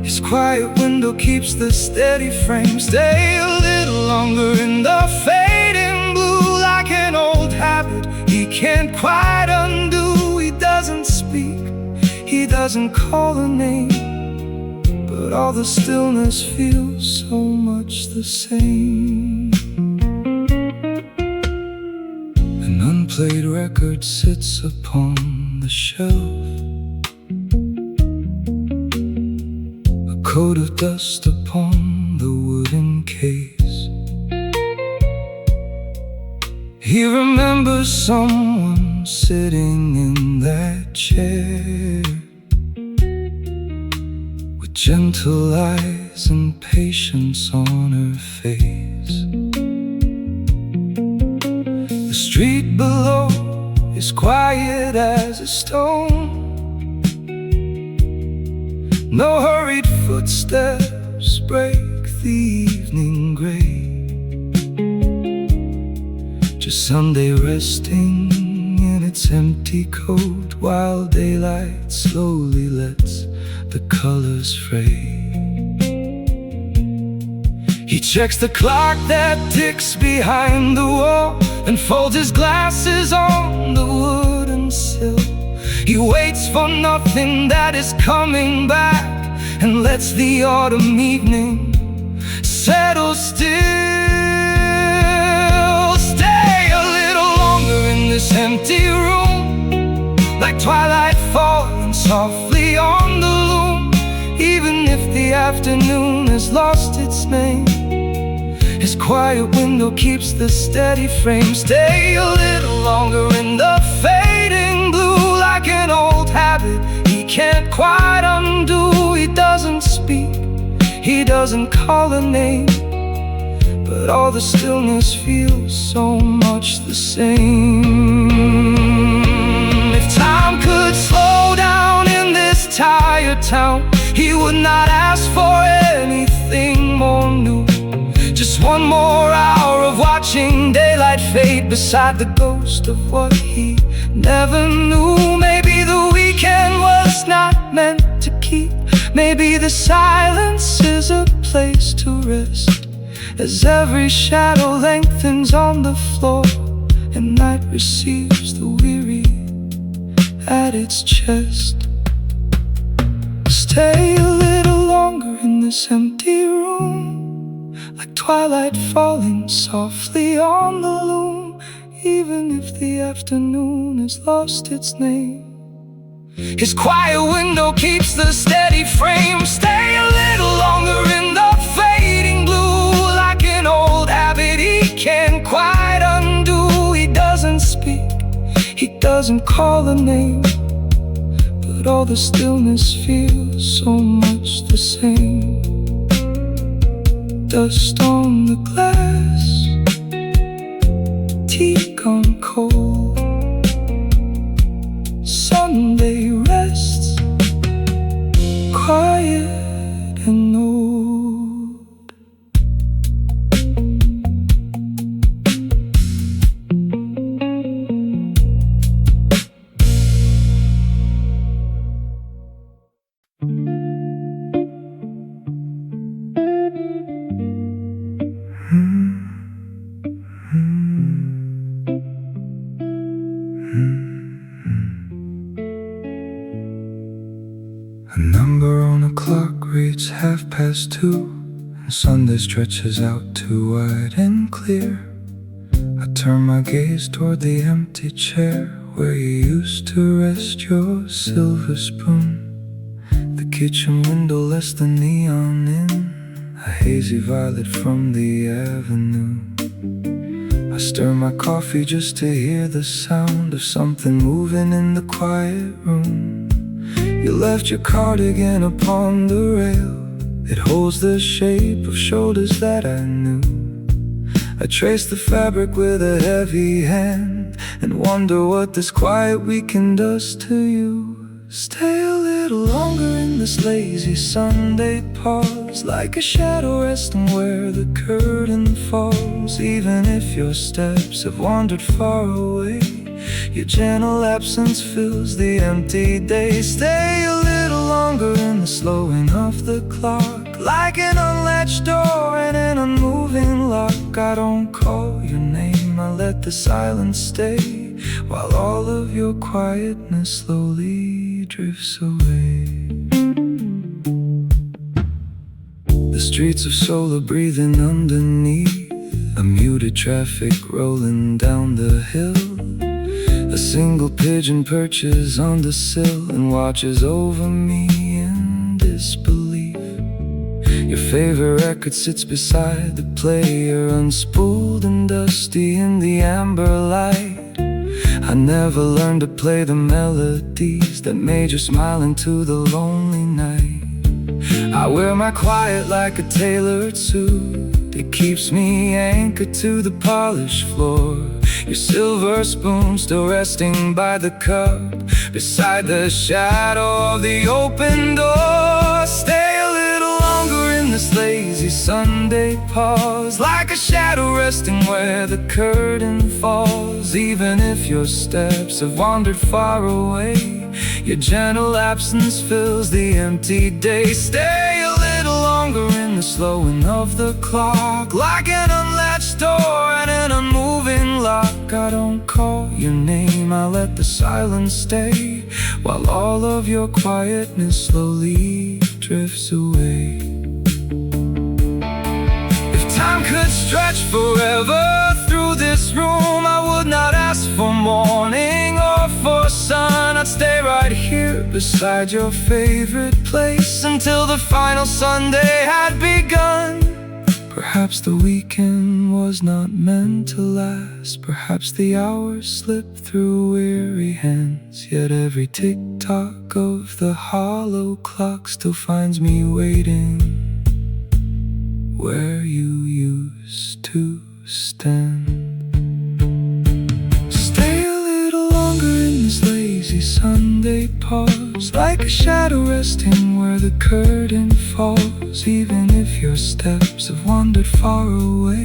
his quiet window keeps the steady frame. Stay a little longer in the fading blue, like an old habit he can't quite undo. He doesn't speak, he doesn't call a name, but all the stillness feels so much the same. An unplayed record sits upon the shelf, a coat of dust upon the wooden case. He remembers someone sitting in that chair, with gentle eyes and patience on her face. The street below is quiet as a stone. No hurried footsteps break the evening gray. Just Sunday resting in its empty coat, while daylight slowly lets the colors fray. He checks the clock that ticks behind the wall and folds his glasses on the wooden sill. He waits for nothing that is coming back and lets the autumn evening settle still. Stay a little longer in this empty room, like twilight falling softly on the loom. Even if the afternoon has lost its name, his quiet window keeps the steady frame. Stay a little longer in the fading blue, like an old habit he can't quite undo. He doesn't speak, he doesn't call a name, but all the stillness feels so much the same. If time could slow down in this tired town, he would not ask for anything more new. Just one more hour of watching daylight fade beside the ghost of what he never knew. Maybe the weekend was not meant to keep. Maybe the silence is a place to rest, as every shadow lengthens on the floor and night receives the weary at its chest. Stay a little longer in this empty room, like twilight falling softly on the loom. Even if the afternoon has lost its name, his quiet window keeps the steady frame. Stay a little longer in the fading blue, like an old habit he can't quite undo. He doesn't speak, he doesn't call a name, but all the stillness feels so much the same. Dust on the glass, tea gone cold. Sunday rests, quiet and old. A number on the clock reads 2:30, and Sunday stretches out too wide and clear. I turn my gaze toward the empty chair where you used to rest your silver spoon. The kitchen window lets the neon in, a hazy violet from the avenue. I stir my coffee just to hear the sound of something moving in the quiet room. You left your cardigan upon the rail. It holds the shape of shoulders that I knew. I trace the fabric with a heavy hand and wonder what this quiet weekend does to you. Stay a little longer in this lazy Sunday pause, like a shadow resting where the curtain falls. Even if your steps have wandered far away, your gentle absence fills the empty day. Stay a little longer in the slowing of the clock, like an unlatched door and an unmoving lock. I don't call your name, I let the silence stay, while all of your quietness slowly drifts away. The streets of Seoul are breathing underneath a muted traffic rolling down the hill. A single pigeon perches on the sill and watches over me in disbelief. Your favorite record sits beside the player, unspooled and dusty in the amber light. I never learned to play the melodies that made you smile into the lonely night. I wear my quiet like a tailored suit. It keeps me anchored to the polished floor. Your silver spoon still resting by the cup, beside the shadow of the open door. Stay a little longer in this lazy Sunday pause, like a shadow resting where the curtain falls. Even if your steps have wandered far away, your gentle absence fills the empty day. Stay a little longer in the slowing of the clock, like an unlatched door and an unmoving lock. I don't call your name, I let the silence stay, while all of your quietness slowly drifts away. If time could stretch forever through this room, I would not ask for morning or for sun. I'd stay right here beside your favorite place until the final Sunday had begun. Perhaps the weekend was not meant to last. Perhaps the hours slipped through weary hands. Yet every tick-tock of the hollow clock still finds me waiting where you used to stand. Stay a little longer in this lazy Sunday pause, like a shadow resting where the curtain falls. Even if your steps have wandered far away,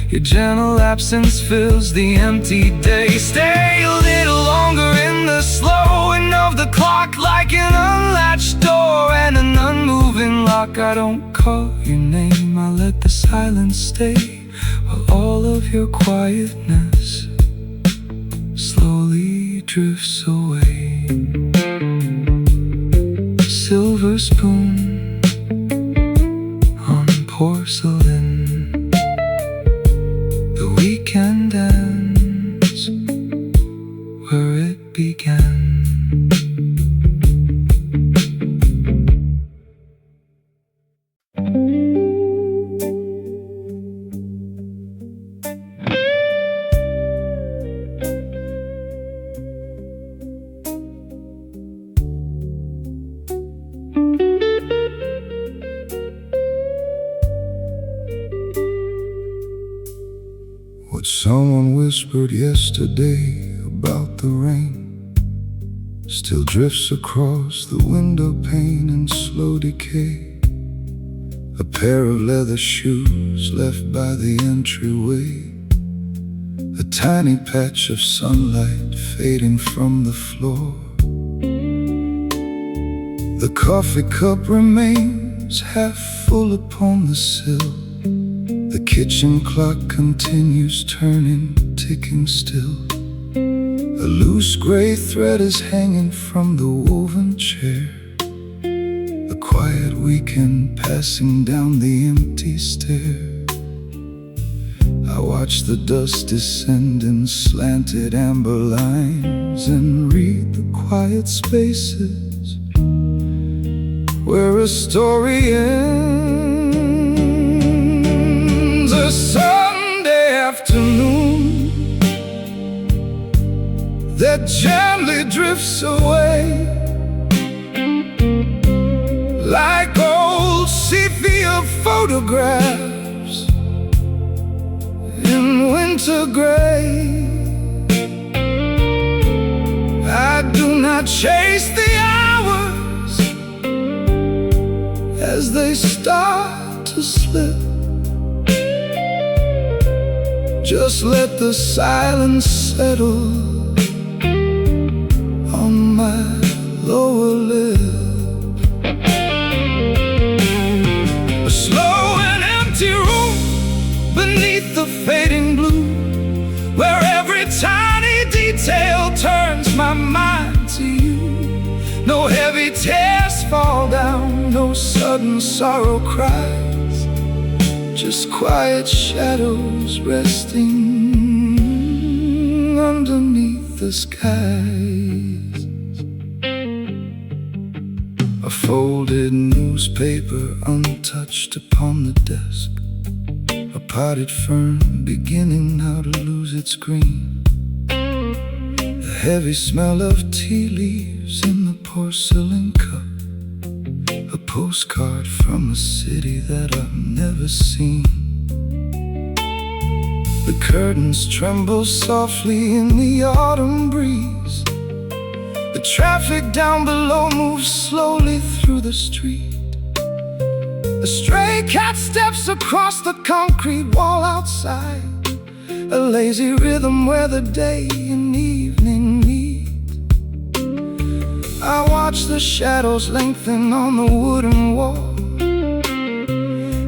your gentle absence fills the empty day. Stay a little longer in the slowing of the clock, like an unlatched door and an unmoving lock. I don't call your name, I let the silence stay, while all of your quietness slowly drifts away. Silver spoon on porcelain, the weekend ends where it began. What someone whispered yesterday about the rain still drifts across the window pane in slow decay. A pair of leather shoes left by the entryway, a tiny patch of sunlight fading from the floor. The coffee cup remains half full upon the sill. The kitchen clock continues turning, ticking still. A loose gray thread is hanging from the woven chair. A quiet weekend passing down the empty stair. I watch watch the dust descend in slanted amber lines and read the quiet spaces where a story ends. A Sunday afternoon that gently drifts away like old sepia photographs in winter gray. I do not chase the hours as they start to slip. Just let the silence settle on my lower lip. A slow and empty room beneath the fading blue, where every tiny detail turns my mind to you. No heavy tears fall down, no sudden sorrow cries, just quiet shadows resting underneath the skies. A folded newspaper untouched upon the desk, a potted fern beginning now to lose its green, the heavy smell of tea leaves in the porcelain cup, a postcard from a city that I've never seen. The curtains tremble softly in the autumn breeze. The traffic down below moves slowly through the street. A stray cat steps across the concrete wall outside, a lazy rhythm where the day and evening meet. I watch the shadows lengthen on the wooden wall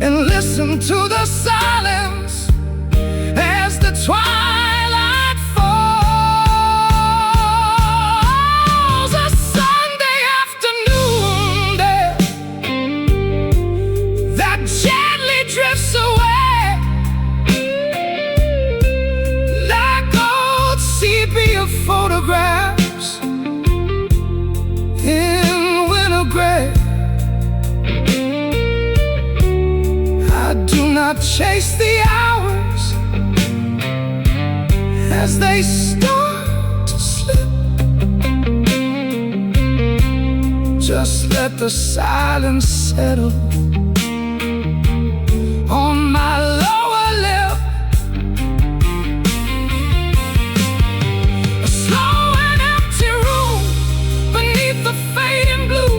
and listen to the silence as the twilight falls. A Sunday afternoon there that gently drifts away like old sepia photographs in winter gray. I do not chase the hours as they start to slip. Just let the silence settle on my lower lip. A slow and empty room beneath the fading blue,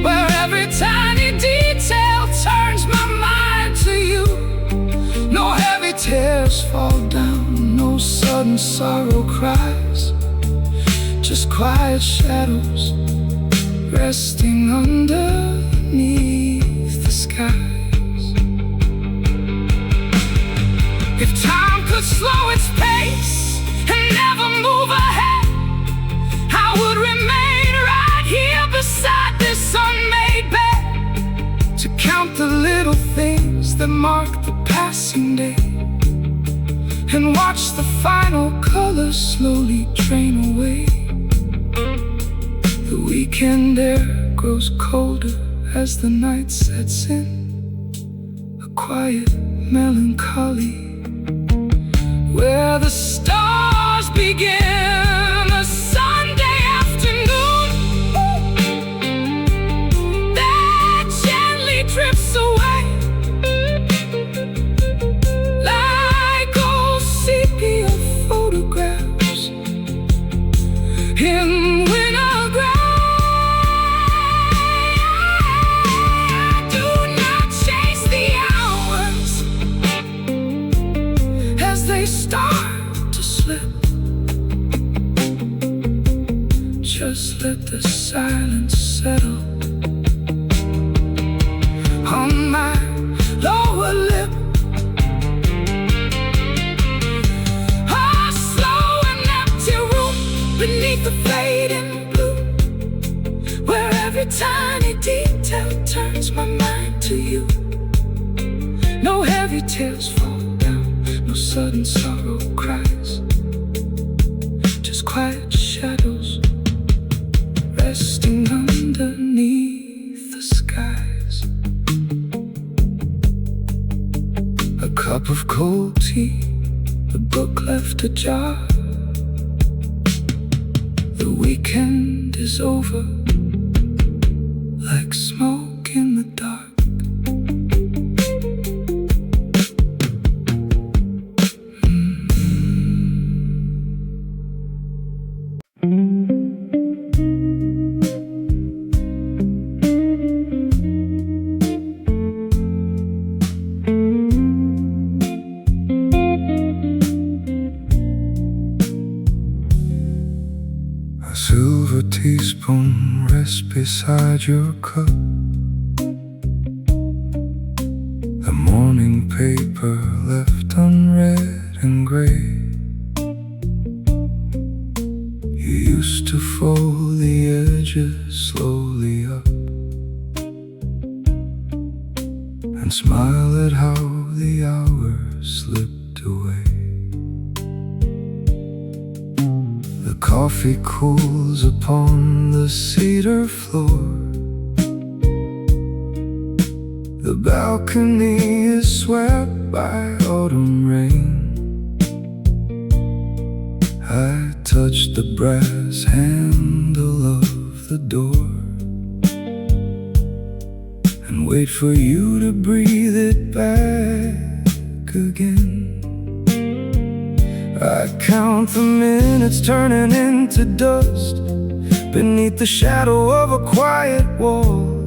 where every tiny detail turns my mind to you. No heavy tears fall down, no sudden sorrow cries, just quiet shadows resting underneath the skies. If time could slow its pace and never move ahead, I would remain right here beside this unmade bed, to count the little things that mark the passing day and watch the final colors slowly drain away. The weekend air grows colder as the night sets in, a quiet melancholy where the stars begin. A Sunday afternoon that gently drifts away like old sepia photographs in winter gray. I do not chase the hours as they start to slip. Just let the silence settle on my lower lip. A slow and empty room beneath the fading blue, where every tiny detail turns my mind to you. No heavy tears fall down, no sudden sorrow cries, just quiet shadows resting underneath the skies. A cup of cold tea, the book left ajar. The weekend is over, like smoke in the dark. A silver teaspoon rests beside your cup. The morning paper left unread and gray. You used to fold the edges slowly up and smile at how the hours slipped away. The coffee cools upon the cedar floor. The balcony is swept by autumn rain. I touch the brass handle of the door and wait for you to breathe it back again. I count the minutes turning into dust beneath the shadow of a quiet wall.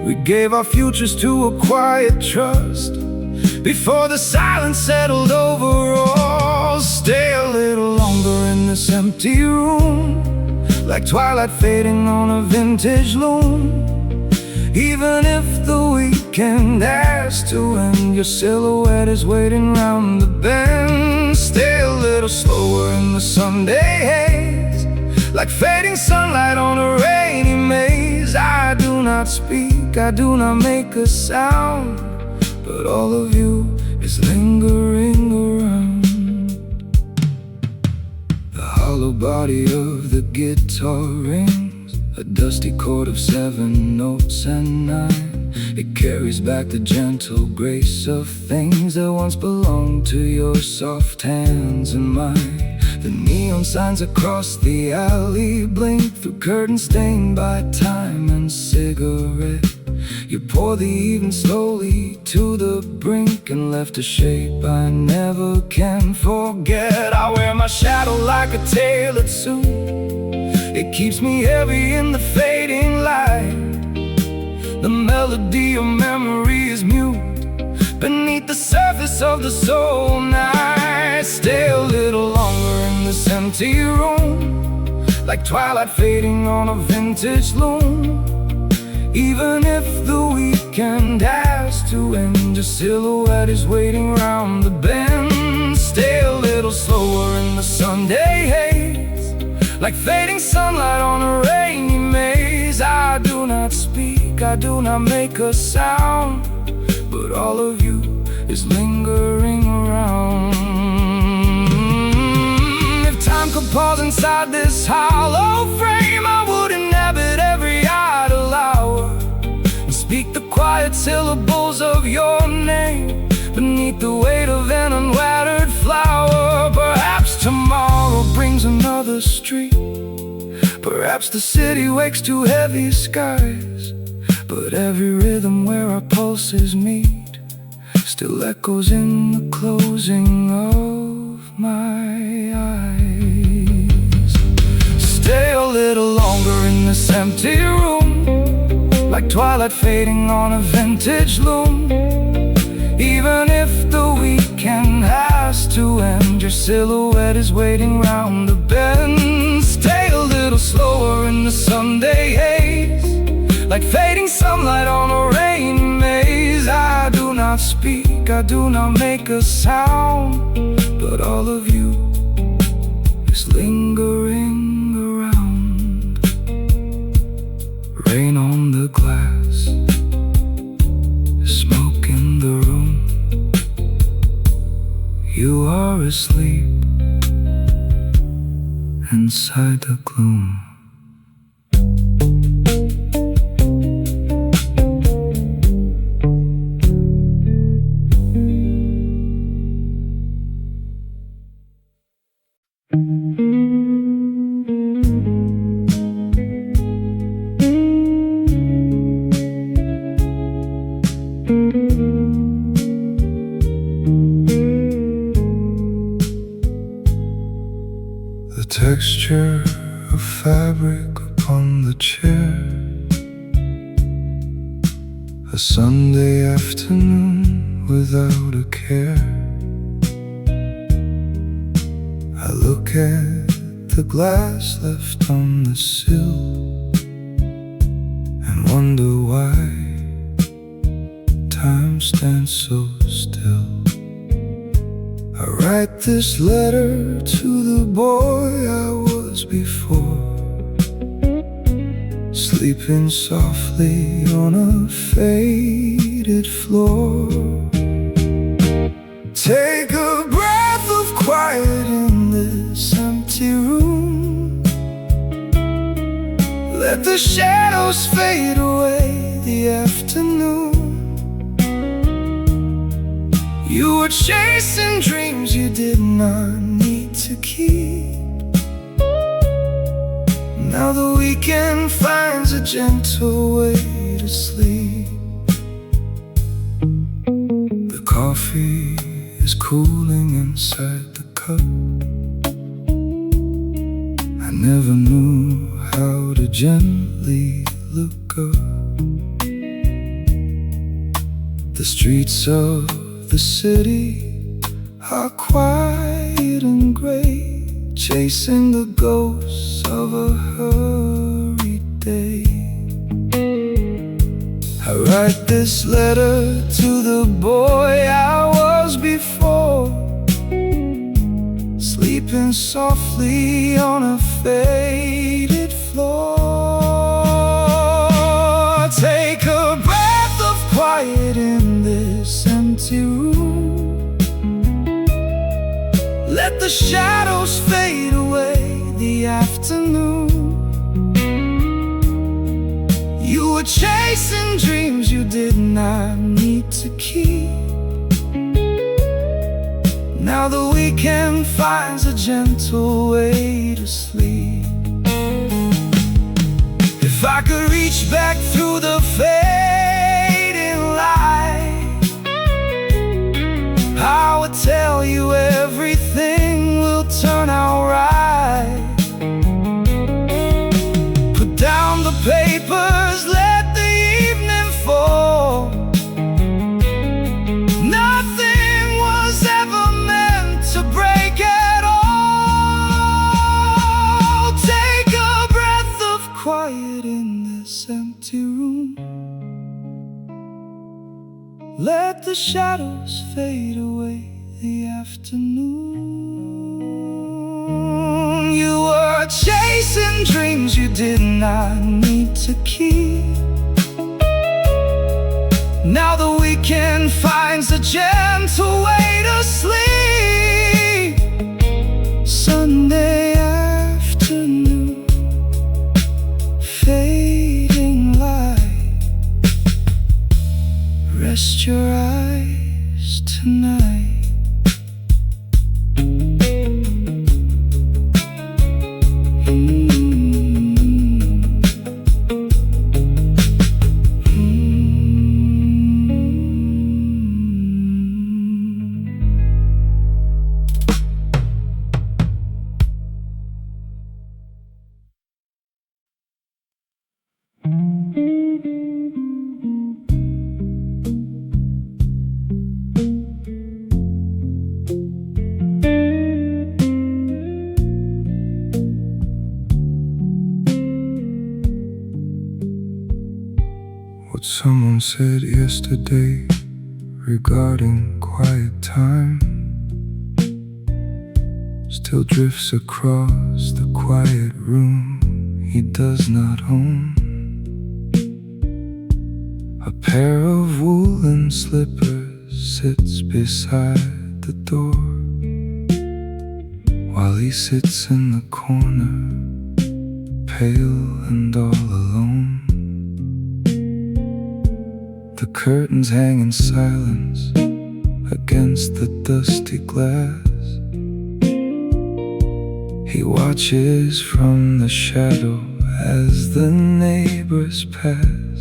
We gave our futures to a quiet trust before the silence settled over all. Stay a little longer in this empty room, like twilight fading on a vintage loom. Even if the weekend has to end, your silhouette is waiting round the bend. Stay a little slower in the Sunday haze, like fading sunlight on a rainy maze. I do not speak, I do not make a sound, but all of you is lingering around. The hollow body of the guitar rings a dusty chord of 7 notes and 9. It carries back the gentle grace of things that once belonged to your soft hands and mine. The neon signs across the alley blink through curtains stained by time and cigarette. You pour the evening slowly to the brink and left a shape I never can forget. I wear my shadow like a tailored suit. It keeps me heavy in the fading light. The melody of memory is mute beneath the surface of the soul night. Stay a little longer in this empty room, like twilight fading on a vintage loom. Even if the weekend has to end, your silhouette is waiting round the bend. Stay a little slower in the Sunday haze, like fading sunlight on a rainy maze. I do not speak, I do not make a sound, but all of you is lingering around. If time could pause inside this hollow frame, I would inhabit every idle hour and speak the quiet syllables of your name beneath the weight of an unwatered flower. Perhaps tomorrow brings another street, perhaps the city wakes to heavy skies, but every rhythm where our pulses meet still echoes in the closing of my eyes. Stay a little longer in this empty room, like twilight fading on a vintage loom. Even if the weekend has to end, your silhouette is waiting round the bend. Stay a little slower in the Sunday haze, like fading sunlight on a rainy maze. I do not speak, I do not make a sound, but all of you is lingering around. Rain on the glass, smoke in the room. You are asleep inside the gloom. The texture of fabric upon the chair, a Sunday afternoon without a care. I look at the glass left on the sill and wonder why time stands so still. I write this letter to the boy I was before, sleeping softly on a faded floor. Take a breath of quiet in this empty room. Let the shadows fade away the afternoon. You were chasing dreams you did not need to keep. Now the weekend finds a gentle way to sleep. The coffee is cooling inside the cup. I never knew how to gently look up. The streets of the city are quiet and gray, chasing the ghosts of a hurried day. I write this letter to the boy I was before, sleeping softly on a faded floor. Take a breath of quiet in this empty room. Let the shadows fade away the afternoon. You were chasing dreams you did not need to keep. Now the weekend finds a gentle way to sleep. If I could reach back through the fading light, I would tell you everything will turn out right. Put down the papers, let the evening fall. Nothing was ever meant to break at all. Take a breath of quiet in this empty room. Let the shadows fade away the afternoon. You were chasing dreams you did not need to keep. Now the weekend finds a gentle way to sleep. Sunday afternoon, fading light. Rest your eyes tonight. What someone said yesterday regarding quiet time still drifts across the quiet room he does not own. A pair of woolen slippers sits beside the door. while he sits in the corner, pale and all alone. The curtains hang in silence against the dusty glass. He watches from the shadow as the neighbors pass.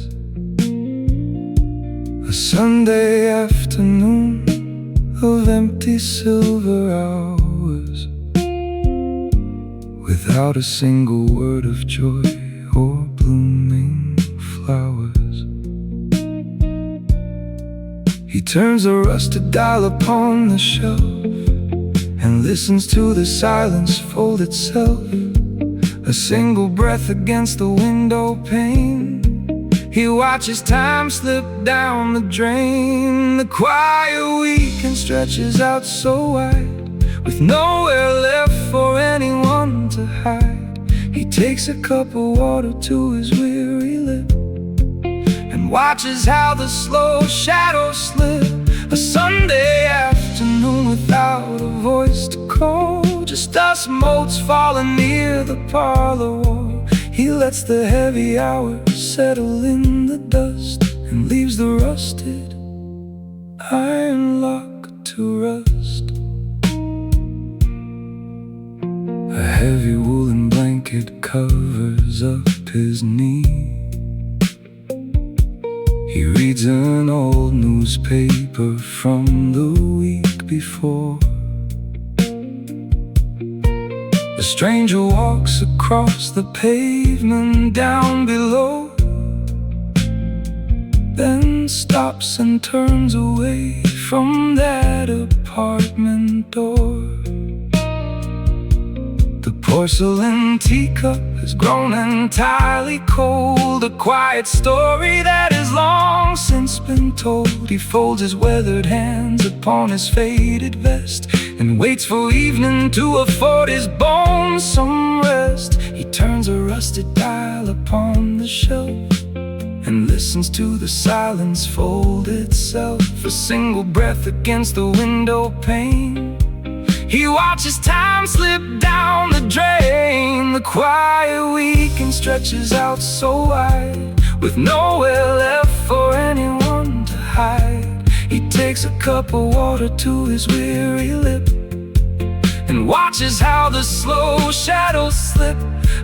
A Sunday afternoon of empty silver hours, without a single word of joy or blooming flowers. He turns a rusted dial upon the shelf and listens to the silence fold itself. A single breath against the window pane. He watches time slip down the drain. The quiet weekend stretches out so wide, with nowhere left for anyone to hide. He takes a cup of water to his weary lip and watches how the slow shadows slip. A Sunday afternoon without a voice to call, just dust motes falling near the parlor wall. He lets the heavy hours settle in the dust and leaves the rusted iron lock to rust. A heavy woolen blanket covers up his knee. He reads an old newspaper from the week before. A stranger walks across the pavement down below, then stops and turns away from that apartment door. The porcelain teacup has grown entirely cold, a quiet story that has long since been told. He folds his weathered hands upon his faded vest and waits for evening to afford his bones some rest. He turns a rusted dial upon the shelf and listens to the silence fold itself. A single breath against the window pane. He watches time slip down the drain. The quiet weekend stretches out so wide, with nowhere left for anyone to hide. He takes a cup of water to his weary lip and watches how the slow shadows slip.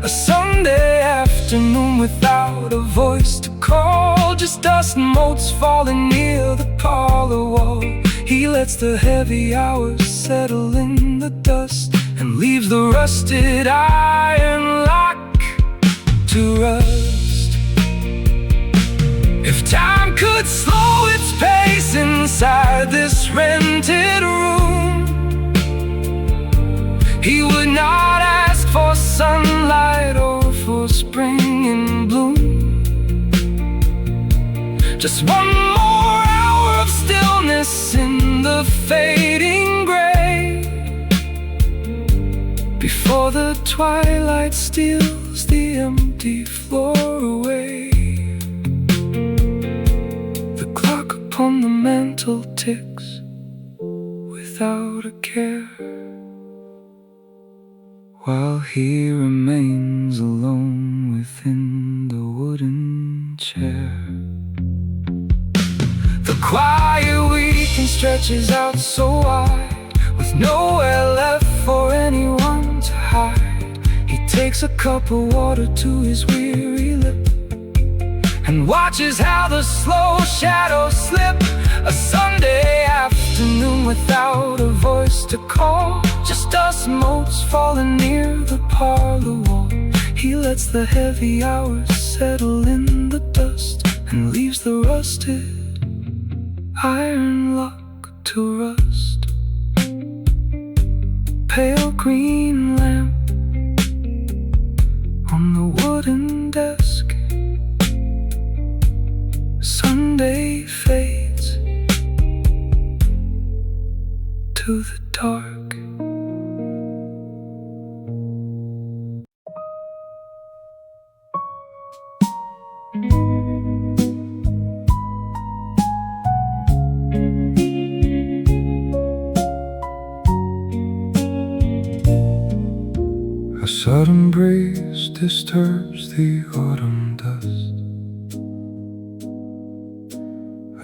A Sunday afternoon without a voice to call, just dust and motes falling near the parlor wall. He lets the heavy hours settle in the dust and leaves the rusted iron lock to rust. If time could slow its pace inside this rented room, he would not ask for sunlight or for spring in bloom. Just one more hour of stillness in the fading gray, before the twilight steals the empty floor away. The clock upon the mantel ticks without a care, while he remains alone within the wooden chair. The quiet weekend stretches out so wide, with nowhere left for anyone to hide. He takes a cup of water to his weary lip and watches how the slow shadows slip. A Sunday afternoon without a voice to call, just dust motes falling near the parlor wall. He lets the heavy hours settle in the dust and leaves the rusted iron lock to rust. Pale green lamp on the wooden desk. Sunday fades to the dark. sudden breeze disturbs the autumn dust,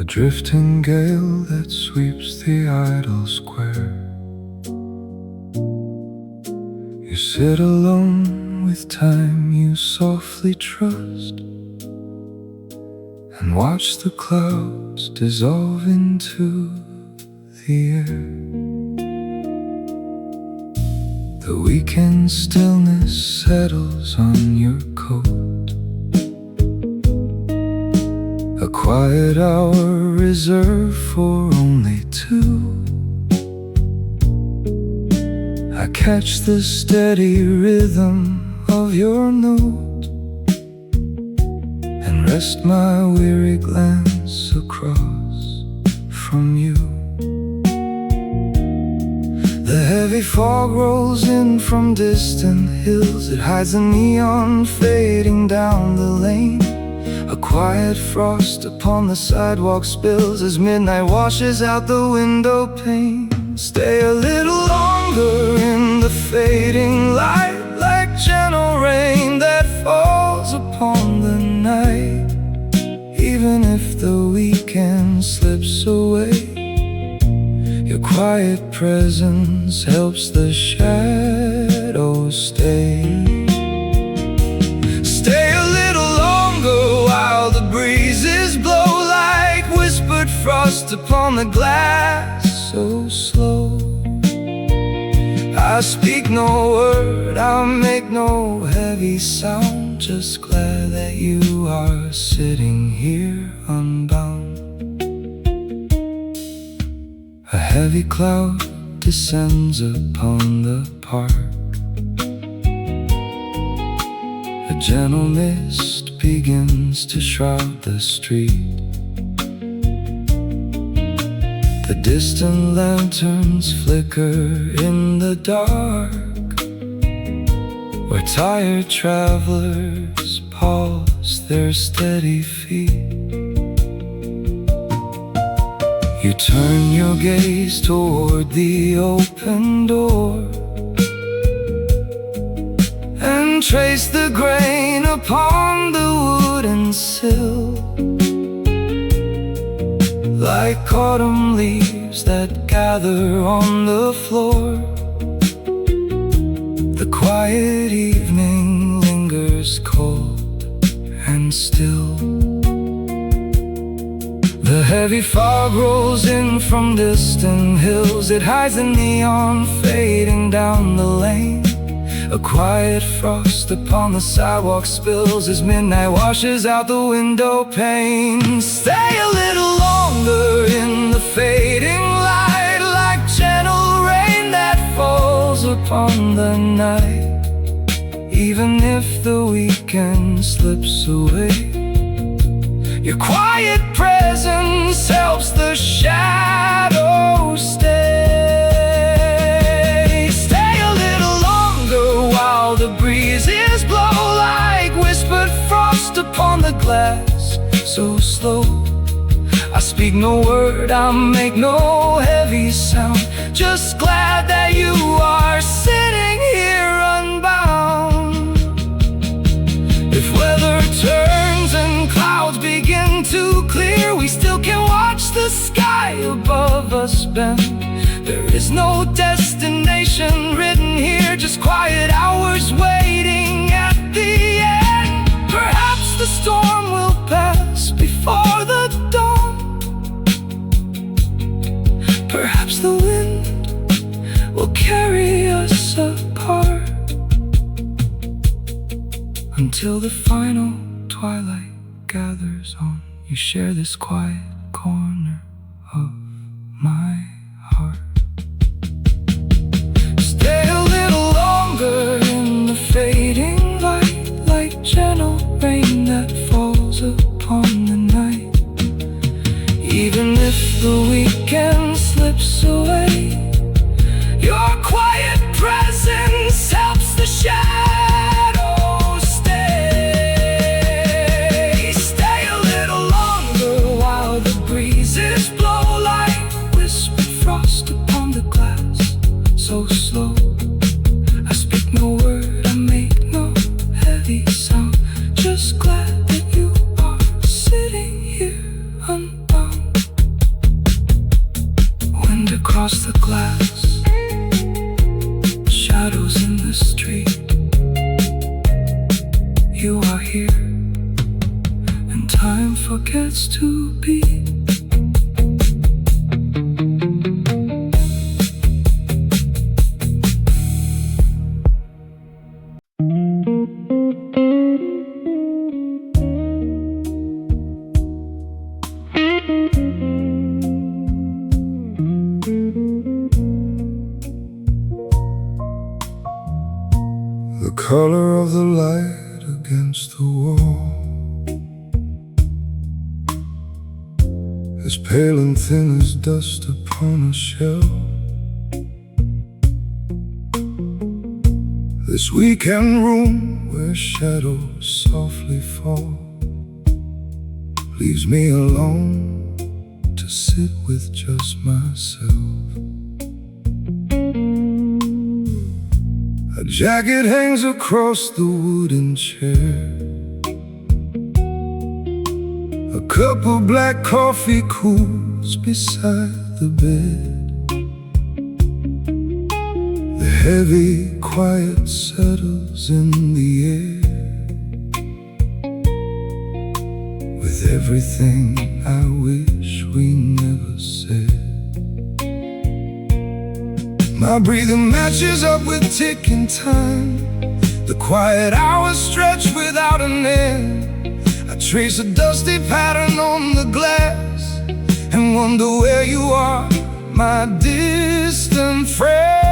a drifting gale that sweeps the idle square. You sit alone with time you softly trust, and watch the clouds dissolve into the air. The weekend stillness settles on your coat, a quiet hour reserved for only two. I catch the steady rhythm of your note and rest my weary glance across from you. The heavy fog rolls in from distant hills. It hides the neon fading down the lane. A quiet frost upon the sidewalk spills as midnight washes out the window pane. Stay a little longer in the fading light, like gentle rain that falls upon the night. Even if the weekend slips away, your quiet presence helps the shadows stay. Stay a little longer while the breezes blow like whispered frost upon the glass, so slow. I speak no word, I make no heavy sound, just glad that you are sitting here unbound. A heavy cloud descends upon the park, a gentle mist begins to shroud the street. The distant lanterns flicker in the dark, where tired travelers pause their steady feet. You turn your gaze toward the open door and trace the grain upon the wooden sill, like autumn leaves that gather on the floor. The quiet evening lingers cold and still. The heavy fog rolls in from distant hills. It hides the neon fading down the lane. A quiet frost upon the sidewalk spills as midnight washes out the window pane. Stay a little longer in the fading light, like gentle rain that falls upon the night. Even if the weekend slips away, your quiet presence helps the shadows stay. Stay a little longer while the breezes blow like whispered frost upon the glass, so slow. I speak no word, I make no heavy sound, just glad that you are sitting here unbound. If weather turns and clouds begin to clear, we still can watch the sky above us bend. There is no destination written here, just quiet hours waiting at the end. Perhaps the storm will pass before the dawn. Perhaps the wind will carry us apart until the final twilight gathers on. You share this quiet corner of my heart. Stay a little longer in the fading light, like gentle rain that falls upon the night. Even if the weekend slips away, your quiet presence helps the shadows stay. Stay a little longer while the breezes blow like whispered frost upon the glass, so slow. I speak no word, I make the color of the light against the wall, as pale and thin as dust upon a shelf. This weekend room where shadows softly fall leaves me alone to sit with just myself. A jacket hangs across the wooden chair, a cup of black coffee cools beside the bed. The heavy quiet settles in the air, with everything I wish we never said. My breathing matches up with ticking time, the quiet hours stretch without an end. I trace a dusty pattern on the glass and wonder where you are, my distant friend.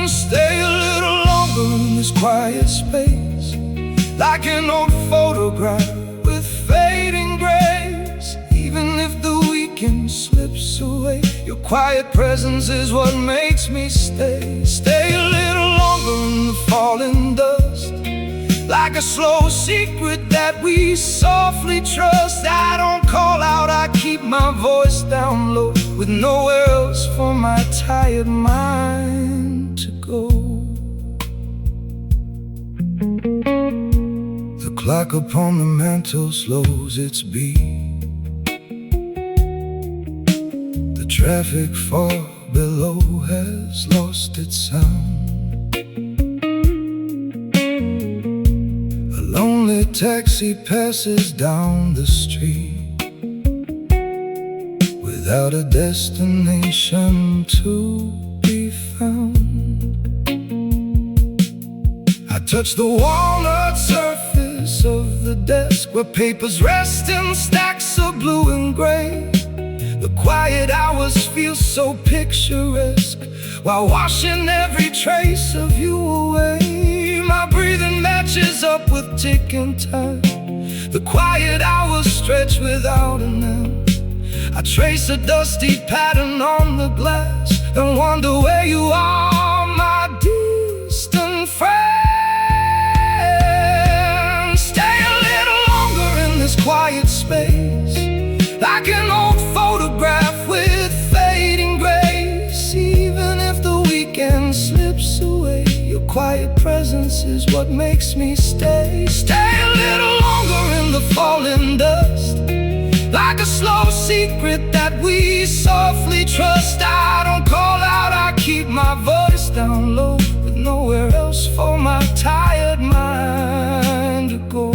Stay a little longer in this quiet space, like an old photograph with fading grace. Even if the weekend slips away, your quiet presence is what makes me stay. Stay a little longer in the falling dust, like a slow secret that we softly trust. I don't call out, I keep my voice down low, with nowhere else for my tired mind to go. The clock upon the mantel slows its beat. The traffic far below has lost its sound. A lonely taxi passes down the street without a destination to be found. I touch the walnut surface of the desk where papers rest in stacks of blue and gray. The quiet hours feel so picturesque while washing every trace of you away. My breathing matches up with ticking time, the quiet hours stretch without an end. I trace a dusty pattern on the glass and wonder where you are, my distant friend. Stay a little longer in this quiet space, like an old photograph with fading grace. Even if the weekend slips away, your quiet presence is what makes me stay. Stay a little longer in the falling dust, like a slow secret that we softly trust. I don't call out, I keep my voice down low, with nowhere else for my tired mind to go.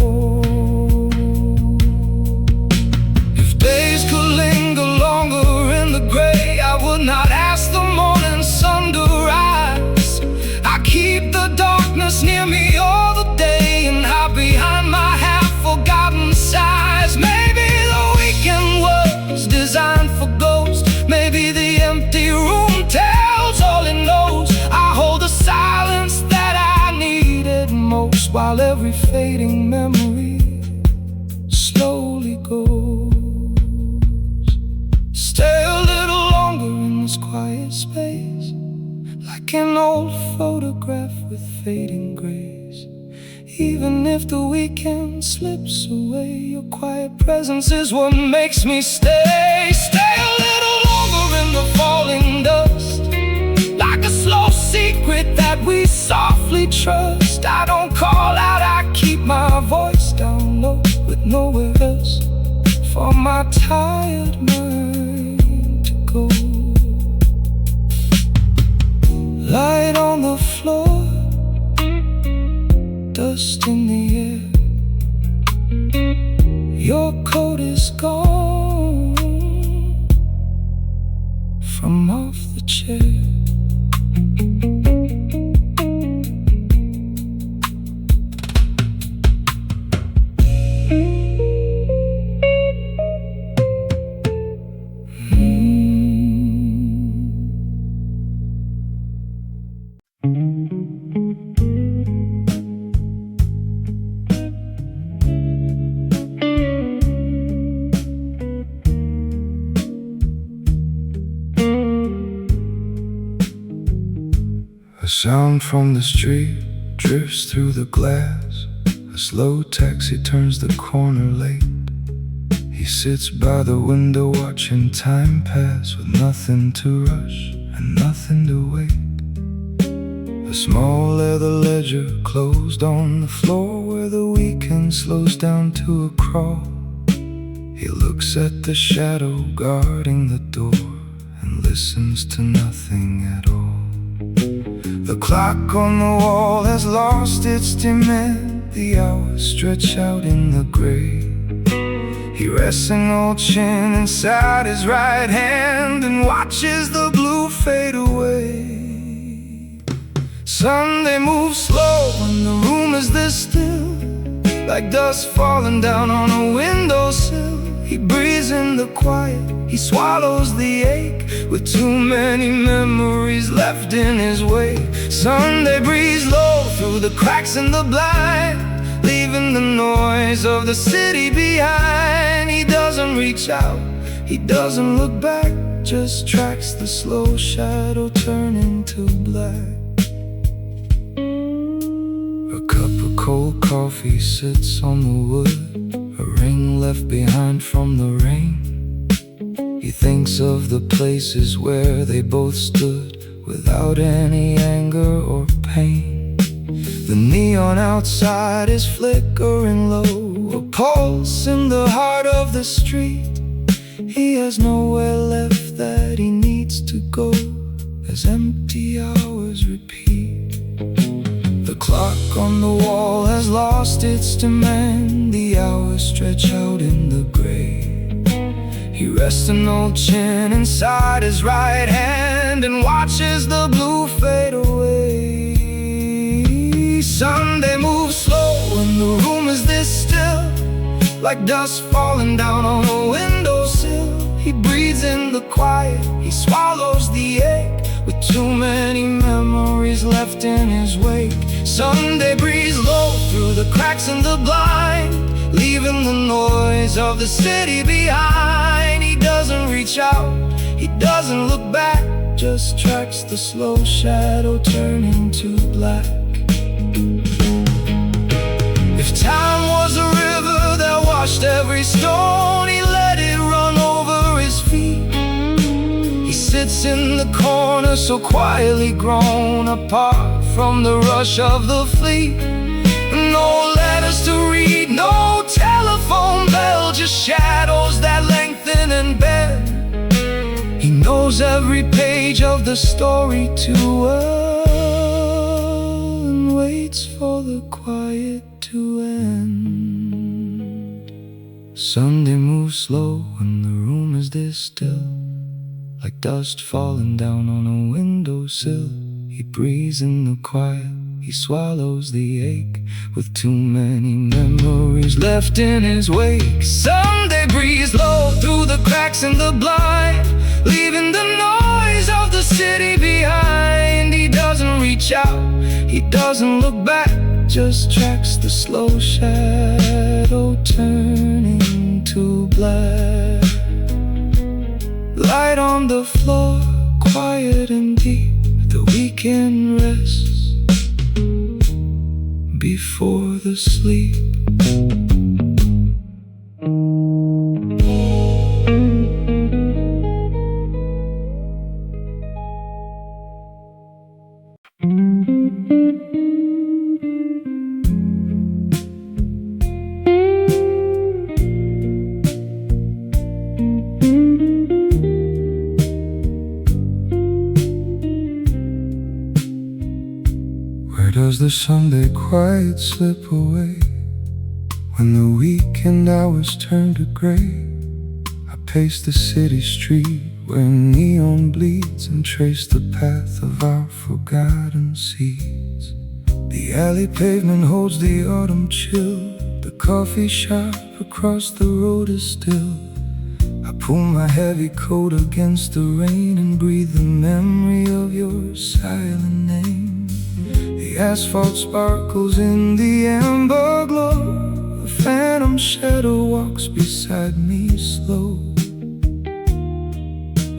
If days could linger longer in the gray, I would not ask the morning sun to rise. I keep the darkness near me all the day and hide behind my half-forgotten sighs. Maybe the weekend was designed for ghosts, maybe the empty room tells all it knows. I hold the silence that I needed most, while every fading memory slowly goes. Stay a little longer in this quiet space, like an old photograph with fading grace. Even if the weekend slips away, your quiet presence is what makes me stay. Stay a little longer in the falling dust, like a slow secret that we softly trust. I don't call out, I keep my voice down low, with nowhere else for my tired mind to go. Light on the floor, dust in the air. Your coat is gone from off the chair. A sound from the street drifts through the glass. A slow taxi turns the corner late. He sits by the window watching time pass, with nothing to rush and nothing to wait. A small leather ledger closed on the floor where the weekend slows down to a crawl. He looks at the shadow guarding the door and listens to nothing at all. The clock on the wall has lost its demand. The hours stretch out in the gray. He rests an old chin inside his right hand and watches the blue fade away. Sunday moves slow when the room is this still, like dust falling down on a windowsill. He breathes in the quiet, he swallows the ache, with too many memories left in his wake. Sunday breathes low through the cracks in the blind, leaving the noise of the city behind. He doesn't reach out, he doesn't look back, just tracks the slow shadow turn into black. A cup of cold coffee sits on the wood, a ring left behind from the rain. He thinks of the places where they both stood, without any anger or pain. The neon outside is flickering low, a pulse in the heart of the street. He has nowhere left that he needs to go, as empty hours repeat. The clock on the wall has lost its demand. The hours stretch out in the gray. He rests an old chin inside his right hand and watches the blue fade away. Sunday moves slow when the room is this still, like dust falling down on a windowsill. He breathes in the quiet, he swallows the ache, with too many memories left in his wake. Sunday breathes low through the cracks in the blind, leaving the noise of the city behind. He doesn't reach out, he doesn't look back, just tracks the slow shadow turn into black. If time was a river that washed every stone, he let it run over his feet. He sits in the corner so quietly grown apart from the rush of the fleet. No letters to read, no telephone bell, just shadows that lengthen and bend. He knows every page of the story too well, and waits for the quiet to end. Sunday moves slow when the room is this still, like dust falling down on a windowsill. He breathes in the quiet, he swallows the ache, with too many memories left in his wake. Sunday breathes low through the cracks in the blind, leaving the noise of the city behind. He doesn't reach out, he doesn't look back, just tracks the slow shadow turning to black. Light on the floor, quiet and deep, the weekend rests before the sleep. Does the Sunday quiet slip away when the weekend hours turn to gray? I pace the city street where neon bleeds and trace the path of our forgotten seeds. The alley pavement holds the autumn chill, the coffee shop across the road is still. I pull my heavy coat against the rain and breathe the memory of your silent name. The asphalt sparkles in the amber glow, a phantom shadow walks beside me slow.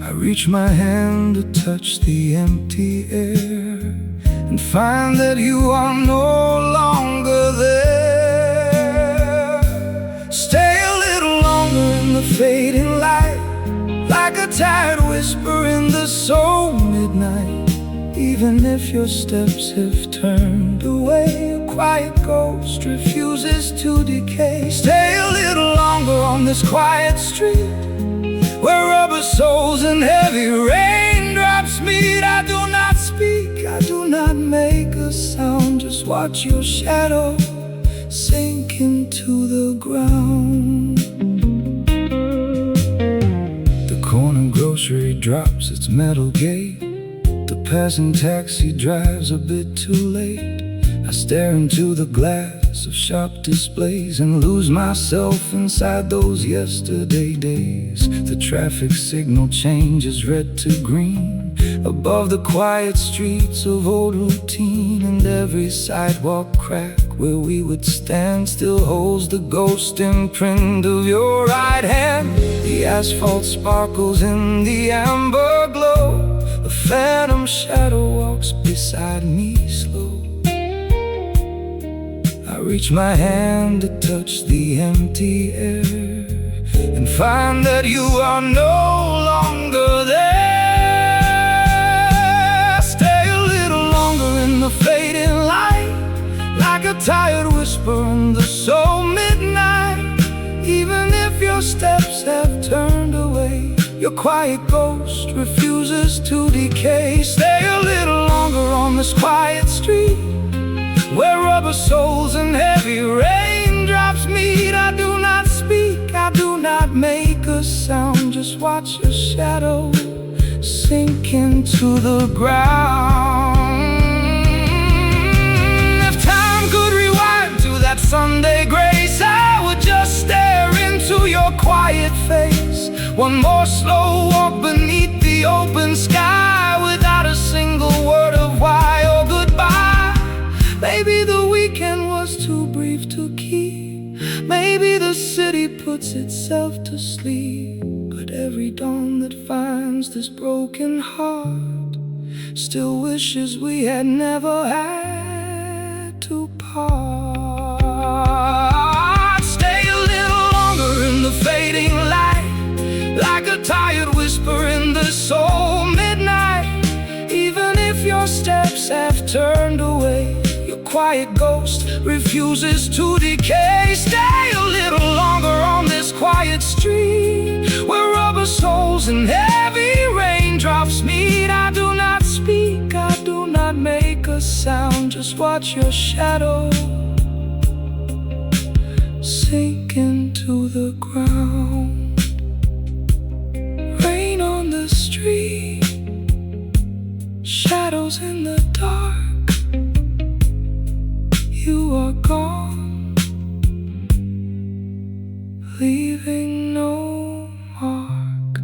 I reach my hand to touch the empty air and find that you are no longer there. Stay a little longer in the fading light, like a tired whisper in the soul midnight. Even if your steps have turned away, a quiet ghost refuses to decay. Stay a little longer on this quiet street, where rubber soles and heavy raindrops meet. I do not speak, I do not make a sound, just watch your shadow sink into the ground. The corner grocery drops its metal gate. The passing taxi drives a bit too late. I stare into the glass of shop displays and lose myself inside those yesterday days. The traffic signal changes red to green above the quiet streets of old routine, and every sidewalk crack where we would stand still holds the ghost imprint of your right hand. The asphalt sparkles in the amber glow. A phantom shadow walks beside me slow. I reach my hand to touch the empty air and find that you are no longer there. Stay a little longer in the fading light, like a tired whisper in the soul midnight. Even if your steps have turned away, your quiet ghost refuses to decay. Stay a little longer on this quiet street, where rubber soles and heavy raindrops meet. I do not speak, I do not make a sound, just watch your shadow sink into the ground. If time could rewind to that Sunday grace, I would just stare into your quiet face. One more slow walk beneath the open sky, without a single word of why or goodbye. Maybe the weekend was too brief to keep. Maybe the city puts itself to sleep. But every dawn that finds this broken heart still wishes we had never had to part. Stay a little longer in the fading light, like a tired whisper in the soul midnight. Even if your steps have turned away, your quiet ghost refuses to decay. Stay a little longer on this quiet street, where rubber soles and heavy raindrops meet. I do not speak, I do not make a sound, just watch your shadow sink into the ground. Rain on the street, shadows in the dark. You are gone, leaving no mark.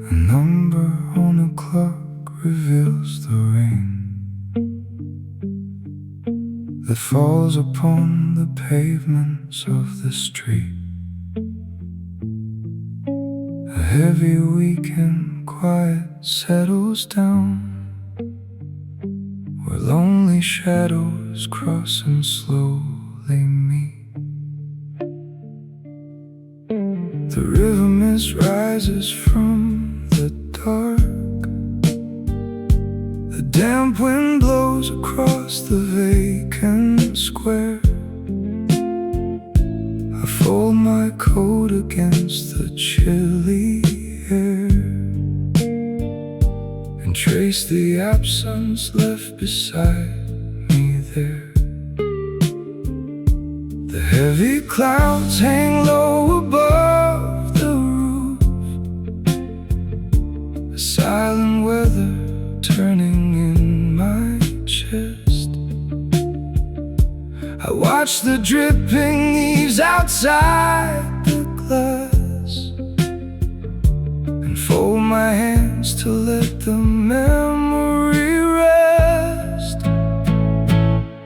A number on a clock reveals the rain that falls upon the pavements of the street. A heavy weekend quiet settles down, where lonely shadows cross and slowly meet. The river mist rises from the dark. The damp wind blows across the vacant square. I fold my coat against the chilly air and trace the absence left beside me there. The heavy clouds hang low above the roof, a silent weather turning in my chest. I watch the dripping leaves outside the glass and fold my hands hands to let the memory rest.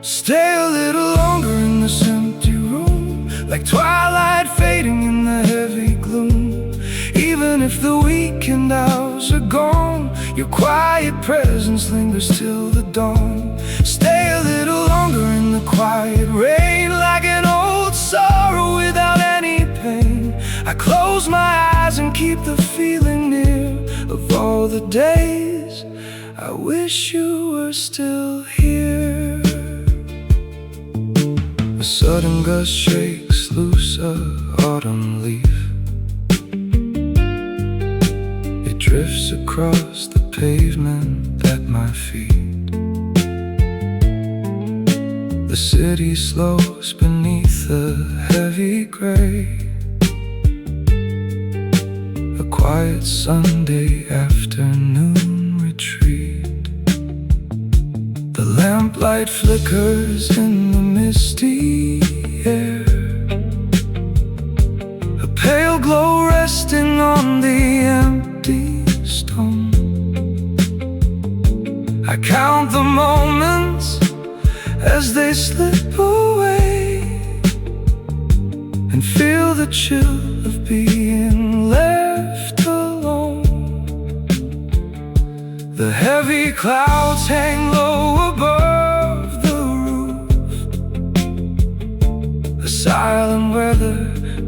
Stay a little longer in this empty room, like twilight fading in the heavy gloom. Even if the weekend hours are gone, your quiet presence lingers till the dawn. Stay a little longer in the quiet rain, like an old sorrow without any pain. I close my eyes and keep the feeling near of all the days I wish you were still here. A sudden gust shakes loose a autumn leaf. It drifts across the pavement at my feet. The city slows beneath a heavy gray. A quiet Sunday afternoon retreat. The lamplight flickers in the misty air, a pale glow resting on the empty stone. I count the moments as they slip away, and feel the chill of being left alone. The heavy clouds hang low above the roof, a silent weather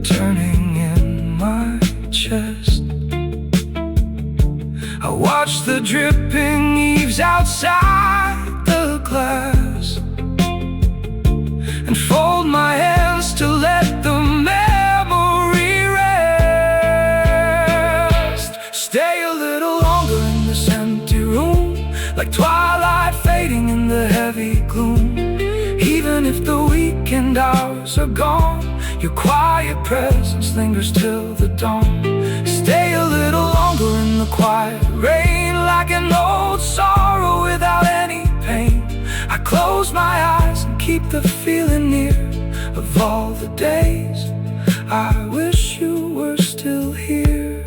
turning in my chest. I watch the dripping eaves outside the glass, and fold my hands to let the memory rest. Stay a little longer in this empty room, like twilight fading in the heavy gloom. Even if the weekend hours are gone, your quiet presence lingers till the dawn. Stay a little longer in the quiet rain, like an old sorrow without any pain. I close my eyes and keep the feeling near of all the days I wish you were still here.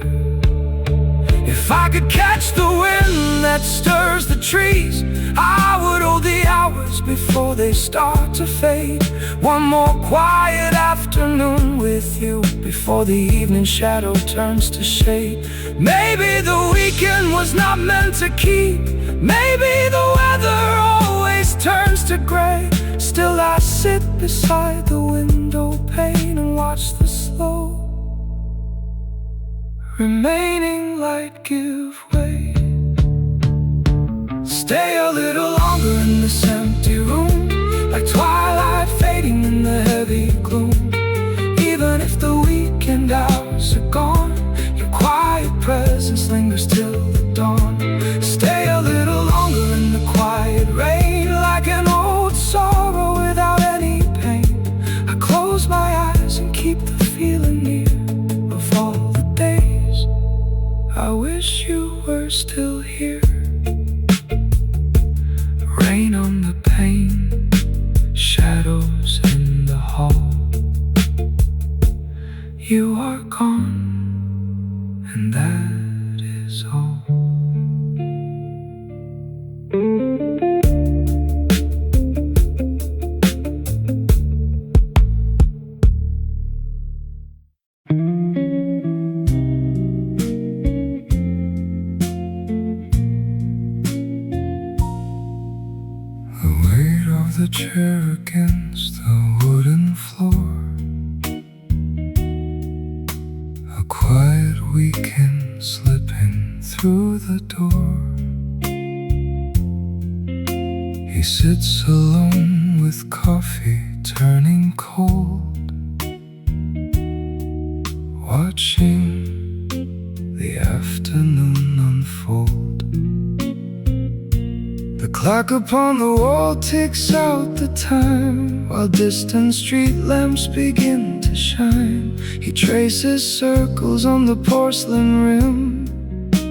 If I could catch the wind that stirs the trees, I would hold the hours before they start to fade. One more quiet afternoon with you before the evening shadow turns to shade. Maybe the weekend was not meant to keep. Maybe the weather always turns to gray. Still I sit beside the window pane and watch the slow remaining light give way. Stay a little longer in this empty room, like twilight fading in the heavy gloom. Even if the weekend hours are gone, your quiet presence lingers till the dawn. Stay a little longer in the quiet rain, like an old sorrow without any pain. I close my eyes and keep the feeling near of all the days I wish you were still here. Rain on the pane, shadows in the hall. You are gone, and that is all. The chair against the wooden floor, a quiet weekend slipping through the door. He sits alone with coffee turning cold, watching the afternoon unfold. The clock upon the wall ticks out the time, while distant street lamps begin to shine. He traces circles on the porcelain rim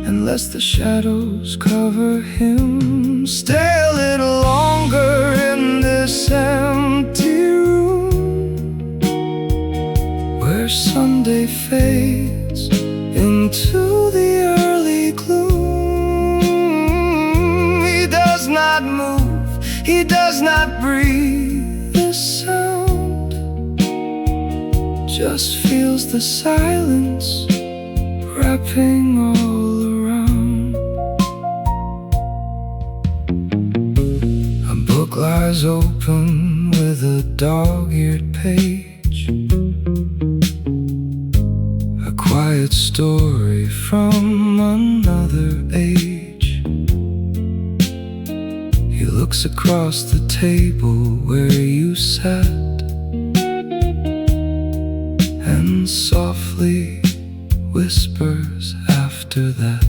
and lets the shadows cover him. Stay a little longer in this empty room, Sunday fades into the early gloom. feels the silence wrapping all around. A book lies open with a dog-eared page, a quiet story from another age. He looks across the table where you sat and softly whispers after that.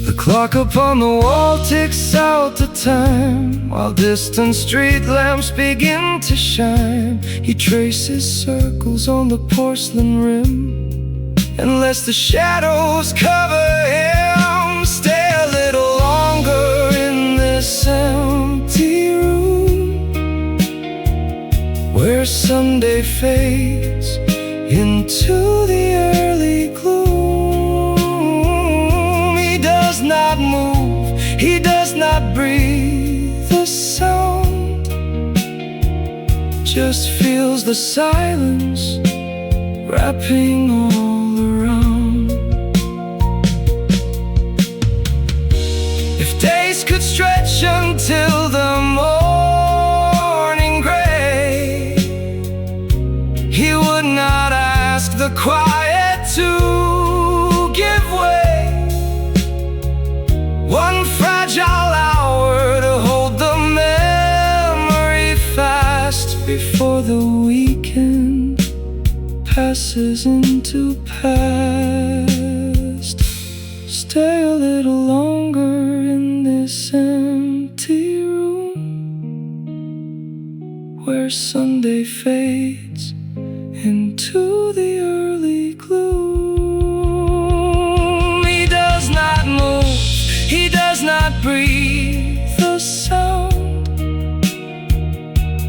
The clock upon the wall ticks out the time, while distant street lamps begin to shine. He traces circles on the porcelain rim and lets the shadows cover him. Stay a little longer in this empty room, where Sunday fades into the early gloom. He does not move, he does not breathe a sound, just feels the silence wrapping all around. If days could stretch until the morning gray, he would not ask the quiet to give way. One fragile hour to hold the memory fast before the weekend passes into past. Stay a little longer in this empty room, where Sunday fades into the early gloom. He does not move, he does not breathe a sound,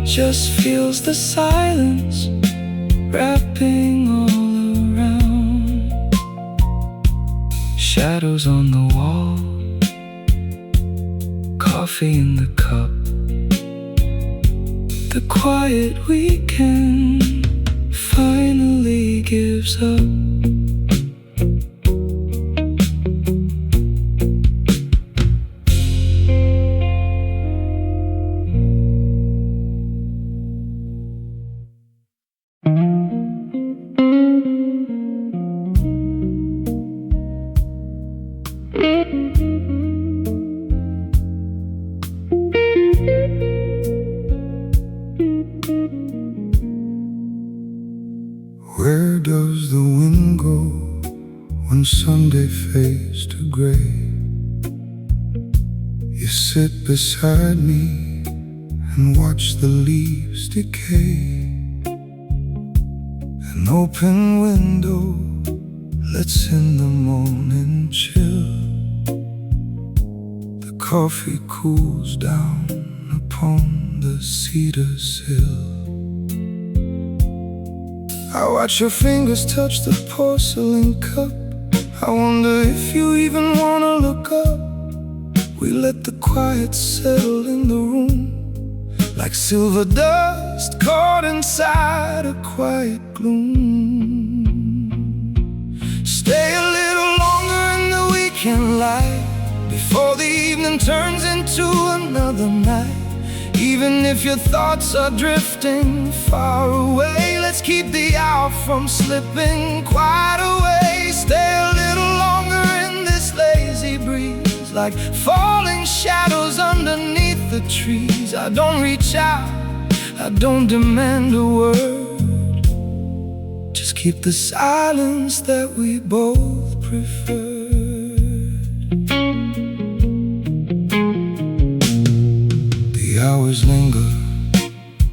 just feels the silence wrapping all around. Shadows on the wall, coffee in the cup, the quiet weekend finally gives up. Where does the wind go when Sunday fades to gray? You sit beside me and watch the leaves decay. An open window lets in the morning chill. The coffee cools down upon the cedar sill. I watch your fingers touch the porcelain cup. I wonder if you even wanna look up. We let the quiet settle in the room, like silver dust caught inside a quiet gloom. Stay a little longer in the weekend light, before the evening turns into another night. Even if your thoughts are drifting far away, let's keep the hour from slipping quite away. Stay a little longer in this lazy breeze, like falling shadows underneath the trees. I don't reach out, I don't demand a word, just keep the silence that we both prefer. The hours linger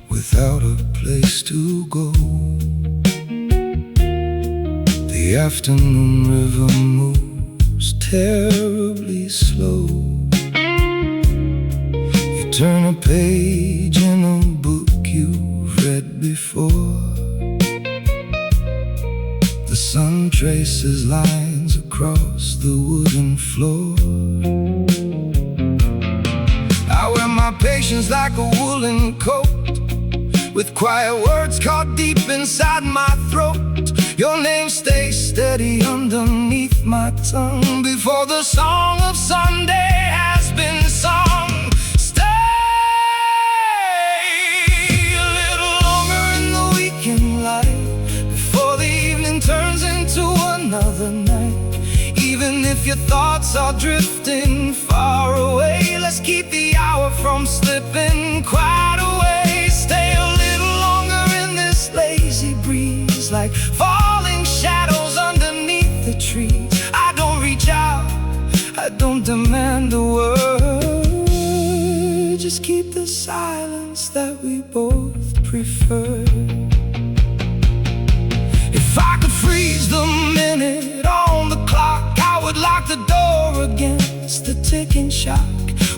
without a place to go. The afternoon river moves terribly slow. You turn a page in a book you've read before. The sun traces lines across the wooden floor. I wear my patience like a woolen coat, with quiet words caught deep inside my throat. Your name stays steady underneath my tongue before the song of Sunday has been sung. Stay a little longer in the weekend light before the evening turns into another night. Even if your thoughts are drifting far away, let's keep the hour from slipping quite away. Stay a little longer in this lazy breeze, like falling shadows underneath the trees. I don't reach out, I don't demand a word. Just keep the silence that we both prefer. If I could freeze the minute on the clock, I would lock the door against the ticking shock.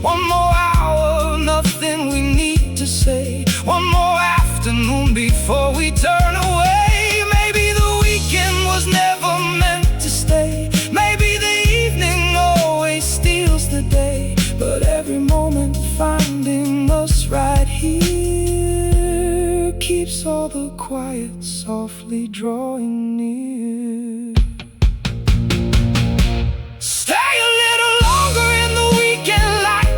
One more hour, nothing we need to say. One more afternoon before we turn away. Maybe the weekend was never meant to stay. Maybe the evening always steals the day. But every moment finding us right here keeps all the quiet softly drawing near. Stay a little longer in the weekend light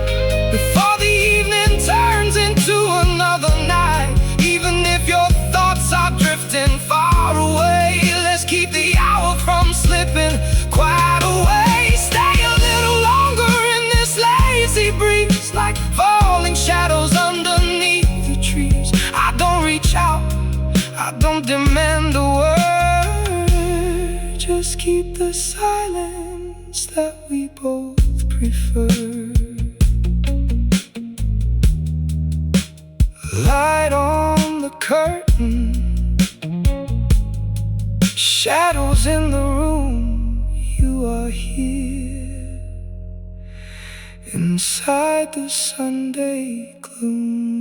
before the evening turns into another night. Even if your thoughts are drifting far away, let's keep the hour from slipping quite away. Stay a little longer in this lazy breeze, like falling shadows underneath the trees. I don't reach out, I don't demand a word. Just keep the silence that we both prefer. Light on the curtain, shadows in the room. You are here inside the Sunday gloom.